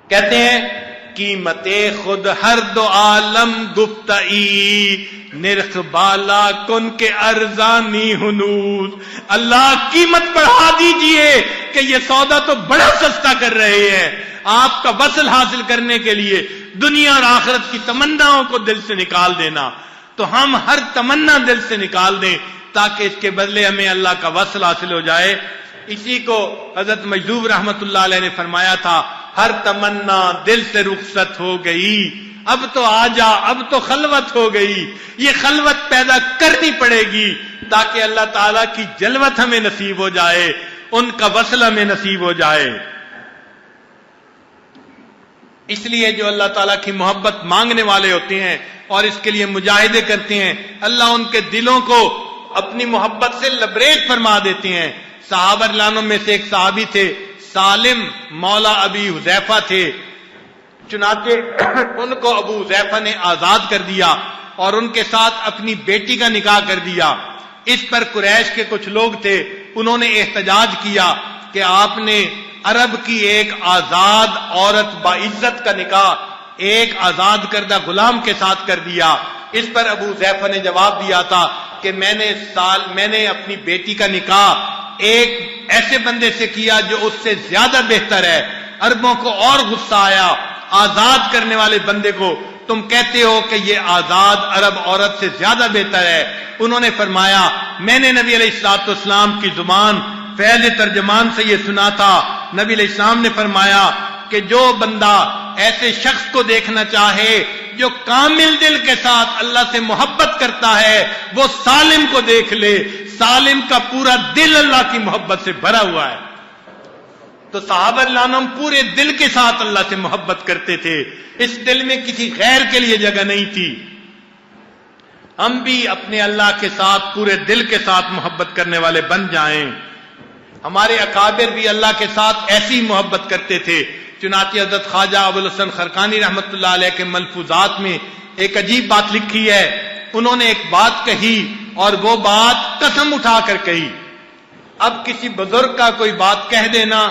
کہتے ہیں قیمت خود ہر دو عالم گفتئی، نرخ بالا کن کے ارزانی ہنوز. اللہ قیمت بڑھا دیجئے کہ یہ سودا تو بڑا سستا کر رہے ہیں. آپ کا وصل حاصل کرنے کے لیے دنیا اور آخرت کی تمناؤں کو دل سے نکال دینا، تو ہم ہر تمنا دل سے نکال دیں تاکہ اس کے بدلے ہمیں اللہ کا وصل حاصل ہو جائے. اسی کو حضرت مجذوب رحمت اللہ علیہ نے فرمایا تھا، ہر تمنا دل سے رخصت ہو گئی، اب تو آ جا، اب تو خلوت ہو گئی. یہ خلوت پیدا کرنی پڑے گی تاکہ اللہ تعالیٰ کی جلوت ہمیں نصیب ہو جائے، ان کا وصل ہمیں نصیب ہو جائے. اس لیے جو اللہ تعالیٰ کی محبت مانگنے والے ہوتے ہیں اور اس کے لیے مجاہدے کرتے ہیں، اللہ ان کے دلوں کو اپنی محبت سے لبریز فرما دیتے ہیں. صحابہ رضوان میں سے ایک صحابی تھے، سالم مولا ابی حذیفہ تھے. چنانچہ ان کو ابو حذیفہ نے آزاد کر دیا اور ان کے ساتھ اپنی بیٹی کا نکاح کر دیا. اس پر قریش کے کچھ لوگ تھے، انہوں نے احتجاج کیا کہ آپ نے عرب کی ایک آزاد عورت باعزت کا نکاح ایک آزاد کردہ غلام کے ساتھ کر دیا. اس پر ابو حذیفہ نے جواب دیا تھا کہ میں نے اپنی بیٹی کا نکاح ایک ایسے بندے سے کیا جو اس سے زیادہ بہتر ہے. عربوں کو اور غصہ آیا، آزاد کرنے والے بندے کو تم کہتے ہو کہ یہ آزاد عرب عورت سے زیادہ بہتر ہے. انہوں نے فرمایا میں نے نبی علیہ الصلوۃ والسلام کی زبان فیض ترجمان سے یہ سنا تھا. نبی علیہ السلام نے فرمایا کہ جو بندہ ایسے شخص کو دیکھنا چاہے جو کامل دل کے ساتھ اللہ سے محبت کرتا ہے، وہ سالم کو دیکھ لے. سالم کا پورا دل اللہ کی محبت سے بھرا ہوا ہے. تو صحابہ رضوان پورے دل کے ساتھ اللہ سے محبت کرتے تھے، اس دل میں کسی غیر کے لیے جگہ نہیں تھی. ہم بھی اپنے اللہ کے ساتھ پورے دل کے ساتھ محبت کرنے والے بن جائیں. ہمارے اکابر بھی اللہ کے ساتھ ایسی محبت کرتے تھے. چنانچہ حضرت خواجہ ابوالحسن خرقانی رحمت اللہ علیہ کے ملفوظات میں ایک عجیب بات لکھی ہے. انہوں نے ایک بات کہی اور وہ بات قسم اٹھا کر کہی. اب کسی بزرگ کا کوئی بات کہہ دینا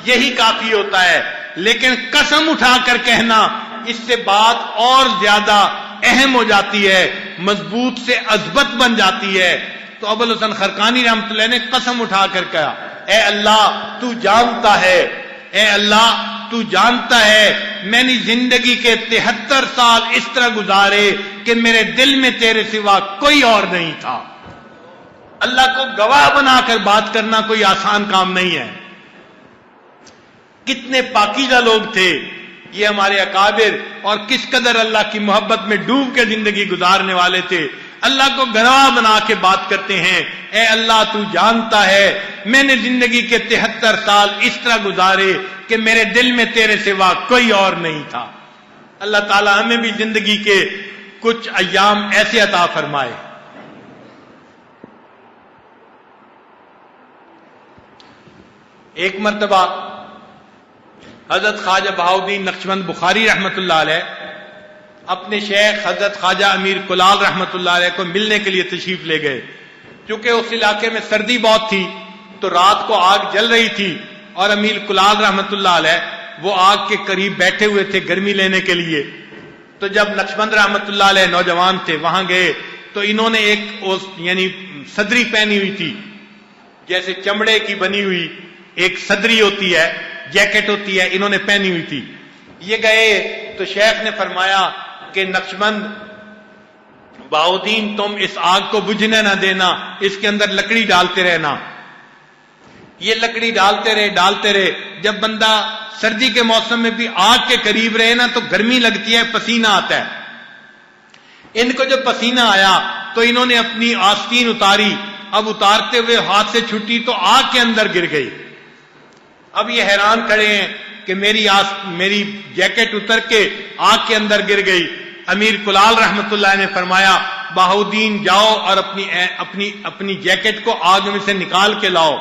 یہی کافی ہوتا ہے، لیکن قسم اٹھا کر کہنا اس سے بات اور زیادہ اہم ہو جاتی ہے، مضبوط سے عظمت بن جاتی ہے. تو ابوالحسن خرقانی رحمت اللہ نے قسم اٹھا کر کہا، اے اللہ تو جانتا ہے، اے اللہ تو جانتا ہے میں نے زندگی کے 73 سال اس طرح گزارے کہ میرے دل میں تیرے سوا کوئی اور نہیں تھا. اللہ کو گواہ بنا کر بات کرنا کوئی آسان کام نہیں ہے. کتنے پاکیزہ لوگ تھے یہ ہمارے اکابر، اور کس قدر اللہ کی محبت میں ڈوب کے زندگی گزارنے والے تھے. اللہ کو گواہ بنا کے بات کرتے ہیں، اے اللہ تو جانتا ہے میں نے زندگی کے 73 سال اس طرح گزارے کہ میرے دل میں تیرے سوا کوئی اور نہیں تھا۔ اللہ تعالی ہمیں بھی زندگی کے کچھ ایام ایسے عطا فرمائے۔ ایک مرتبہ حضرت خواجہ بہاؤالدین نقشبند بخاری رحمت اللہ علیہ اپنے شیخ حضرت خواجہ امیر کلال رحمت اللہ علیہ کو ملنے کے لیے تشریف لے گئے۔ چونکہ اس علاقے میں سردی بہت تھی تو رات کو آگ جل رہی تھی اور امیر کلال رحمت اللہ علیہ وہ آگ کے قریب بیٹھے ہوئے تھے گرمی لینے کے لیے۔ تو جب نقشبند رحمت اللہ علیہ نوجوان تھے وہاں گئے تو انہوں نے ایک یعنی صدری پہنی ہوئی تھی، جیسے چمڑے کی بنی ہوئی ایک صدری ہوتی ہے، جیکٹ ہوتی ہے، انہوں نے پہنی ہوئی تھی۔ یہ گئے تو شیخ نے فرمایا کہ نقشبند بہاؤالدین تم اس آگ کو بجھنے نہ دینا، اس کے اندر لکڑی ڈالتے رہنا۔ یہ لکڑی ڈالتے رہے، جب بندہ سردی کے موسم میں بھی آگ کے قریب رہے نا تو گرمی لگتی ہے، پسینہ آتا ہے۔ ان کو جب پسینہ آیا تو انہوں نے اپنی آستین اتاری، اب اتارتے ہوئے ہاتھ سے چھٹی تو آگ کے اندر گر گئی۔ اب یہ حیران کھڑے ہیں کہ میری جیکٹ اتر کے آگ کے اندر گر گئی۔ امیر کلال رحمت اللہ نے فرمایا بہاؤالدین جاؤ اور اپنی جیکٹ کو آگ میں سے نکال کے لاؤ۔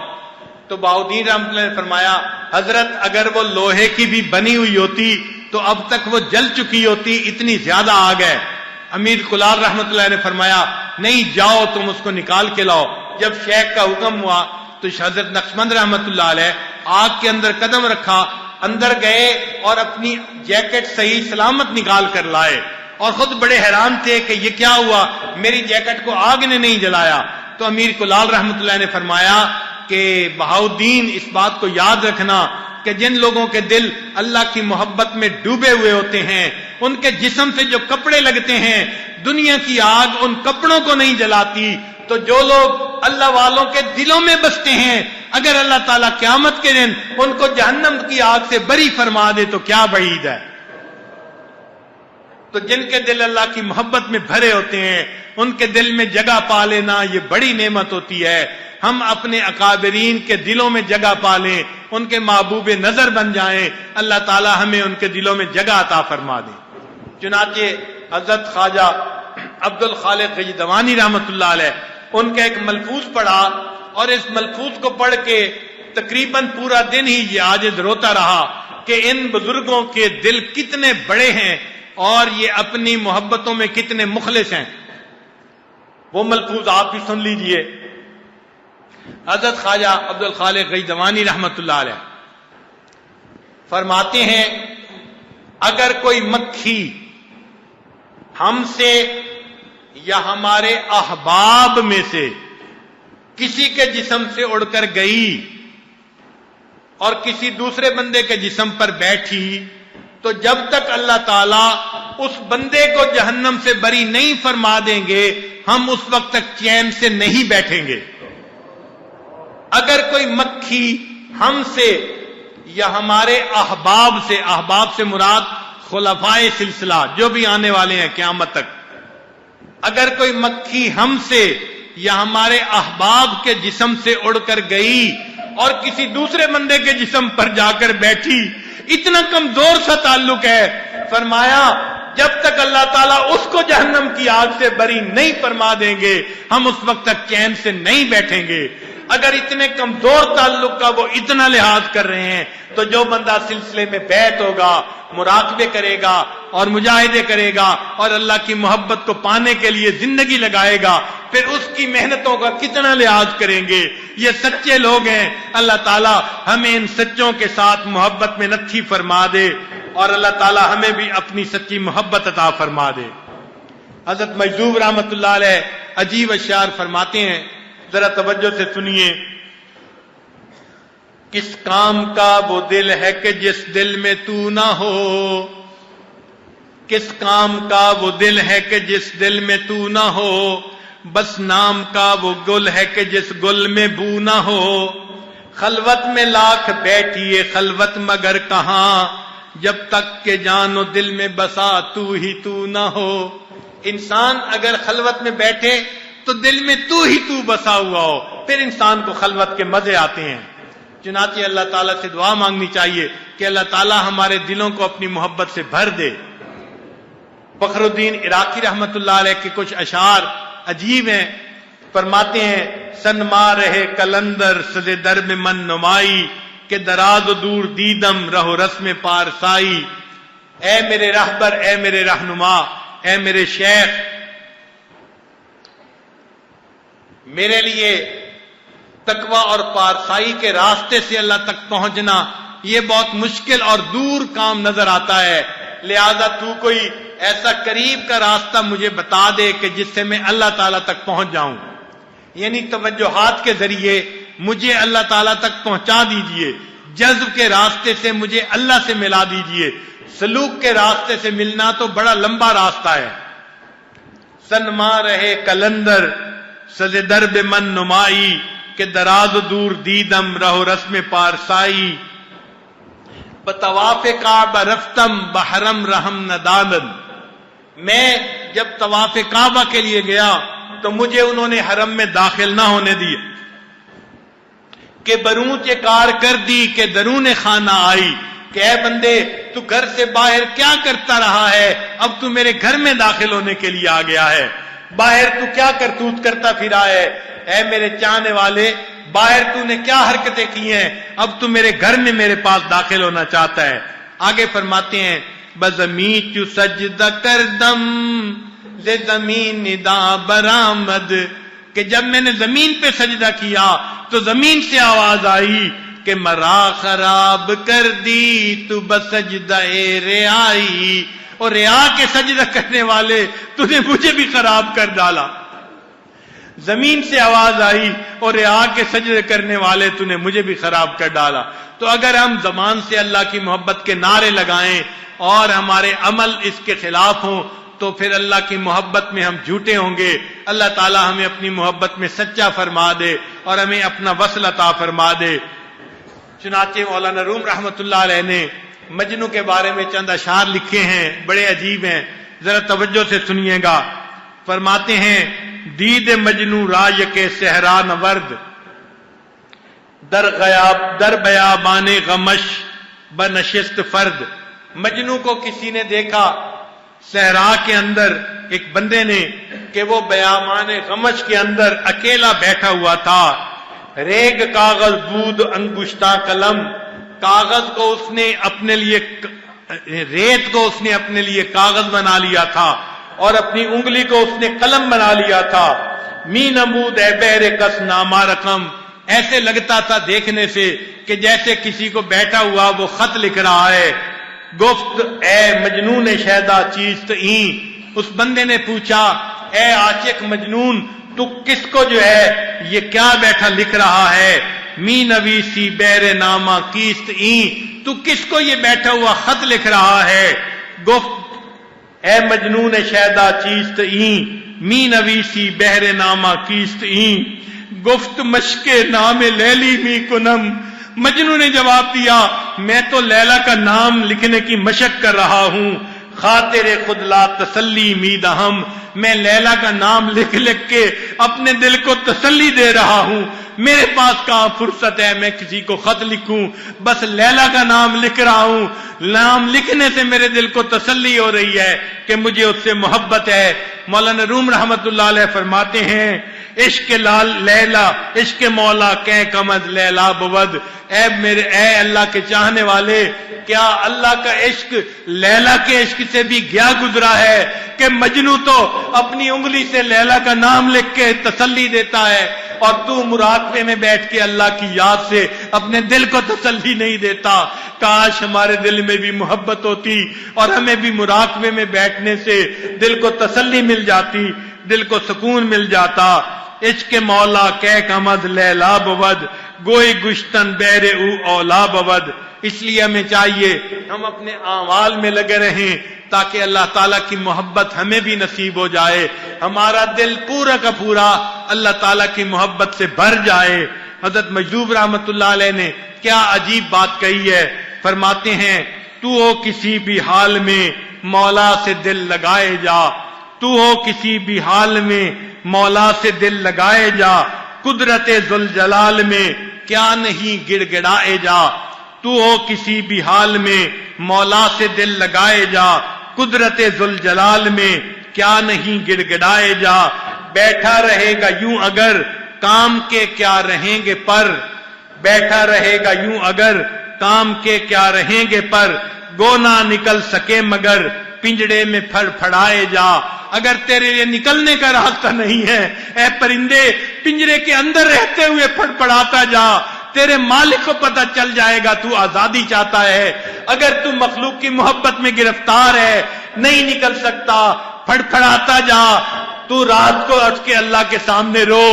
تو بہاؤالدین رحمت اللہ نے فرمایا حضرت اگر وہ لوہے کی بھی بنی ہوئی ہوتی تو اب تک وہ جل چکی ہوتی، اتنی زیادہ آگ ہے۔ امیر کلال رحمت اللہ نے فرمایا نہیں جاؤ تم اس کو نکال کے لاؤ۔ جب شیخ کا حکم ہوا تو حضرت نقشبند رحمت اللہ علیہ آگ کے اندر قدم رکھا، اندر گئے اور اپنی جیکٹ صحیح سلامت نکال کر لائے، اور خود بڑے حیران تھے کہ یہ کیا ہوا، میری جیکٹ کو آگ نے نہیں جلایا۔ تو امیر کلال رحمت اللہ نے فرمایا کہ بہاؤالدین اس بات کو یاد رکھنا کہ جن لوگوں کے دل اللہ کی محبت میں ڈوبے ہوئے ہوتے ہیں ان کے جسم سے جو کپڑے لگتے ہیں دنیا کی آگ ان کپڑوں کو نہیں جلاتی، تو جو لوگ اللہ والوں کے دلوں میں بستے ہیں اگر اللہ تعالیٰ قیامت کے دن ان کو جہنم کی آگ سے بری فرما دے تو کیا بعید ہے۔ تو جن کے دل اللہ کی محبت میں بھرے ہوتے ہیں ان کے دل میں جگہ پا لینا یہ بڑی نعمت ہوتی ہے۔ ہم اپنے اکابرین کے دلوں میں جگہ پا لیں، ان کے محبوب نظر بن جائیں، اللہ تعالی ہمیں ان کے دلوں میں جگہ عطا فرما دے۔ چنانچہ حضرت خواجہ عبد الخالق غیدوانی رحمت اللہ علیہ ان کا ایک ملفوظ پڑھا، اور اس ملفوظ کو پڑھ کے تقریباً پورا دن ہی یہ عاجز روتا رہا کہ ان بزرگوں کے دل کتنے بڑے ہیں اور یہ اپنی محبتوں میں کتنے مخلص ہیں۔ وہ ملفوظ آپ بھی سن لیجئے۔ حضرت خواجہ عبد الخالق غیدوانی رحمت اللہ علیہ فرماتے ہیں اگر کوئی مکھی ہم سے یا ہمارے احباب میں سے کسی کے جسم سے اڑ کر گئی اور کسی دوسرے بندے کے جسم پر بیٹھی تو جب تک اللہ تعالیٰ اس بندے کو جہنم سے بری نہیں فرما دیں گے ہم اس وقت تک چین سے نہیں بیٹھیں گے۔ اگر کوئی مکھی ہم سے یا ہمارے احباب سے مراد خلفائے سلسلہ جو بھی آنے والے ہیں قیامت تک، اگر کوئی مکھی ہم سے یا ہمارے احباب کے جسم سے اڑ کر گئی اور کسی دوسرے بندے کے جسم پر جا کر بیٹھی، اتنا کمزور سا تعلق ہے، فرمایا جب تک اللہ تعالیٰ اس کو جہنم کی آگ سے بری نہیں فرما دیں گے ہم اس وقت تک چین سے نہیں بیٹھیں گے۔ اگر اتنے کمزور تعلق کا وہ اتنا لحاظ کر رہے ہیں تو جو بندہ سلسلے میں بیعت ہوگا، مراقبے کرے گا اور مجاہدے کرے گا اور اللہ کی محبت کو پانے کے لیے زندگی لگائے گا، پھر اس کی محنتوں کا کتنا لحاظ کریں گے۔ یہ سچے لوگ ہیں، اللہ تعالیٰ ہمیں ان سچوں کے ساتھ محبت میں نتھی فرما دے اور اللہ تعالیٰ ہمیں بھی اپنی سچی محبت عطا فرما دے۔ حضرت مجذوب رحمت اللہ علیہ عجیب اشعار فرماتے ہیں، ذرا توجہ سے سنیے۔ کس کام کا وہ دل ہے کہ جس دل میں تو نہ ہو، کس کام کا وہ دل ہے کہ جس دل میں تو نہ ہو، بس نام کا وہ گل ہے کہ جس گل میں بو نہ ہو، خلوت میں لاکھ بیٹھیے خلوت مگر کہاں، جب تک کہ جان و دل میں بسا تو ہی تو نہ ہو۔ انسان اگر خلوت میں بیٹھے تو دل میں تو ہی تو بسا ہوا ہو، پھر انسان کو خلوت کے مزے آتے ہیں۔ چنانچہ اللہ تعالیٰ سے دعا مانگنی چاہیے کہ اللہ تعالیٰ ہمارے دلوں کو اپنی محبت سے بھر دے۔ فخر الدین عراقی رحمت اللہ علیہ کے کچھ اشعار عجیب ہیں، فرماتے ہیں سنما رہے کلندر سزے در میں من نمائی کہ دراز و دور دیدم رہو رسم پارسائی۔ اے میرے رہبر، اے میرے رہنما، اے میرے شیخ، میرے لیے تقوی اور پارسائی کے راستے سے اللہ تک پہنچنا یہ بہت مشکل اور دور کام نظر آتا ہے، لہذا تو کوئی ایسا قریب کا راستہ مجھے بتا دے کہ جس سے میں اللہ تعالیٰ تک پہنچ جاؤں، یعنی توجہات کے ذریعے مجھے اللہ تعالیٰ تک پہنچا دیجئے، جذب کے راستے سے مجھے اللہ سے ملا دیجئے، سلوک کے راستے سے ملنا تو بڑا لمبا راستہ ہے۔ سنما رہے کلندر سزے درب من نمائی کہ دراز و دور دیدم رہو رسم پارسائی، بطواف کعبہ رفتم بحرم رحم ندالن۔ میں جب طواف کعبہ کے لیے گیا تو مجھے انہوں نے حرم میں داخل نہ ہونے دیا کہ برونچ کار کر دی کہ درون خانہ آئی، کہ اے بندے تو گھر سے باہر کیا کرتا رہا ہے، اب تو میرے گھر میں داخل ہونے کے لیے آ گیا ہے، باہر تو کیا کرتوت کرتا پھرا ہے، اے میرے چاہنے والے باہر تو نے کیا حرکتیں کی ہیں، اب تو میرے گھر میں میرے پاس داخل ہونا چاہتا ہے۔ آگے فرماتے ہیں بزمین چو سجدہ کردم لے زمین دا برآمد، کہ جب میں نے زمین پہ سجدہ کیا تو زمین سے آواز آئی کہ مرا خراب کر دی تو بسجدہ رعائی، اور رعا کے سجدہ کرنے والے تو نے مجھے بھی خراب کر ڈالا۔ زمین سے آواز آئی اور رعا کے سجدے کرنے والے تو نے مجھے بھی خراب کر ڈالا۔ تو اگر ہم زبان سے اللہ کی محبت کے نعرے لگائیں اور ہمارے عمل اس کے خلاف ہوں تو پھر اللہ کی محبت میں ہم جھوٹے ہوں گے۔ اللہ تعالی ہمیں اپنی محبت میں سچا فرما دے اور ہمیں اپنا وصل عطا فرما دے۔ چنانچہ مولانا روم رحمت اللہ علیہ نے مجنو کے بارے میں چند اشعار لکھے ہیں، بڑے عجیب ہیں، ذرا توجہ سے سنیے گا۔ فرماتے ہیں دید مجنو رای کے صحرا نورد در بیابان غمش بنشست فرد۔ مجنو کو کسی نے دیکھا صحرا کے اندر، ایک بندے نے، کہ وہ بیابان غمش کے اندر اکیلا بیٹھا ہوا تھا۔ ریگ کاغذ بود انگشتہ قلم، کاغذ کو اس نے اپنے لیے، ریت کو اس نے اپنے لیے کاغذ بنا لیا تھا اور اپنی انگلی کو اس نے قلم بنا لیا تھا۔ می نمود اے بہر کس نامہ رقم، ایسے لگتا تھا دیکھنے سے کہ جیسے کسی کو بیٹھا ہوا وہ خط لکھ رہا ہے۔ گفت اے مجنون شیدا چیز تو اس بندے نے پوچھا اے عاشق مجنون تو کس کو جو ہے یہ کیا بیٹھا لکھ رہا ہے؟ می نویسی بیر نامہ کیست تو کس کو یہ بیٹھا ہوا خط لکھ رہا ہے؟ گفت اے مجنون شیدا چیست می نویسی بہر نامہ کیست گفت مشق نام لیلی می کنم، مجنون نے جواب دیا میں تو لیلا کا نام لکھنے کی مشق کر رہا ہوں۔ خاطر خود لا تسلی میدہم، میں لیلا کا نام لکھ لکھ کے اپنے دل کو تسلی دے رہا ہوں، میرے پاس کہاں فرصت ہے میں کسی کو خط لکھوں، بس لیلا کا نام لکھ رہا ہوں۔ نام لکھنے سے میرے دل کو تسلی ہو رہی ہے کہ مجھے اس سے محبت ہے۔ مولانا روم رحمت اللہ علیہ فرماتے ہیں عشق لال لیلا عشق مولا کہ کمد لیلا بود، اے اللہ کے چاہنے والے کیا اللہ کا عشق لیلا کے عشق سے بھی گیا گزرا ہے کہ مجنو تو اپنی انگلی سے لیلا کا نام لکھ کے تسلی دیتا ہے اور تو مراقبے میں بیٹھ کے اللہ کی یاد سے اپنے دل کو تسلی نہیں دیتا۔ کاش ہمارے دل میں بھی محبت ہوتی اور ہمیں بھی مراقبے میں بیٹھنے سے دل کو تسلی مل جاتی، دل کو سکون مل جاتا۔ عشق مولا کہ کمد لیلا بود، گوئی گشتن بیر او اولا بود۔ اس لیے ہمیں چاہیے ہم اپنے اعمال میں لگے رہیں تاکہ اللہ تعالیٰ کی محبت ہمیں بھی نصیب ہو جائے، ہمارا دل پورا کا پورا اللہ تعالیٰ کی محبت سے بھر جائے۔ حضرت مجذوب رحمت اللہ علیہ نے کیا عجیب بات کہی ہے، فرماتے ہیں تو کسی بھی حال میں مولا سے دل لگائے جا، تو ہو کسی بھی حال میں مولا سے دل لگائے جا، قدرت ذوالجلال میں کیا نہیں گڑ گڑائے جا، تو ہو کسی بھی حال میں مولا سے دل لگائے جا، قدرت ذوالجلال میں کیا نہیں گڑ گڑائے جا، بیٹھا رہے گا یوں اگر کام کے کیا رہیں گے پر، بیٹھا رہے گا یوں اگر کام کے کیا رہیں گے پر، گو نہ نکل سکے مگر پنجڑے میں پھڑ پھڑائے جا، اگر تیرے لیے نکلنے کا راستہ نہیں ہے اے پرندے پنجرے کے اندر رہتے ہوئے پھڑ پھڑاتا جا، تیرے مالک کو پتہ چل جائے گا تو آزادی چاہتا ہے، اگر تو مخلوق کی محبت میں گرفتار ہے نہیں نکل سکتا، پھڑ پھڑاتا جا، تو رات کو اٹھ کے اللہ کے سامنے رو،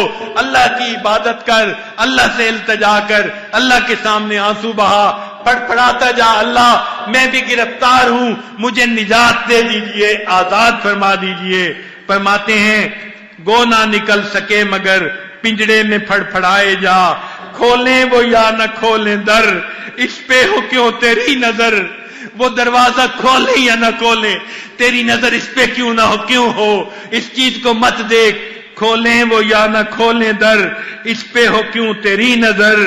اللہ کی عبادت کر، اللہ سے التجا کر، اللہ کے سامنے آنسو بہا، پھڑ پھڑاتا جا، اللہ میں بھی گرفتار ہوں، مجھے نجات دے دیجئے، آزاد فرما دیجئے۔ فرماتے ہیں گو نہ نکل سکے مگر پنجڑے میں پھڑ پھڑائے جا، کھولیں وہ یا نہ کھولیں در، اس پہ ہو کیوں تیری نظر، وہ دروازہ کھولیں یا نہ کھولیں تیری نظر اس پہ کیوں نہ ہو، کیوں ہو، اس چیز کو مت دیکھ، کھولیں وہ یا نہ کھولیں در، اس پہ ہو کیوں تیری نظر،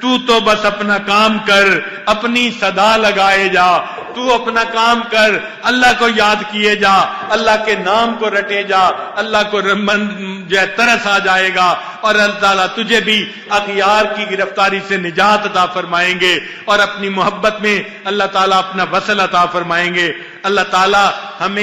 تو بس اپنا کام کر، اپنی صدا لگائے جا، تو اپنا کام کر، اللہ کو یاد کیے جا، اللہ کے نام کو رٹے جا، اللہ کو ترس آ جائے گا، اور اللہ تعالیٰ تجھے بھی اغیار کی گرفتاری سے نجات عطا فرمائیں گے، اور اپنی محبت میں اللہ تعالیٰ اپنا وصل عطا فرمائیں گے۔ اللہ تعالیٰ ہمیں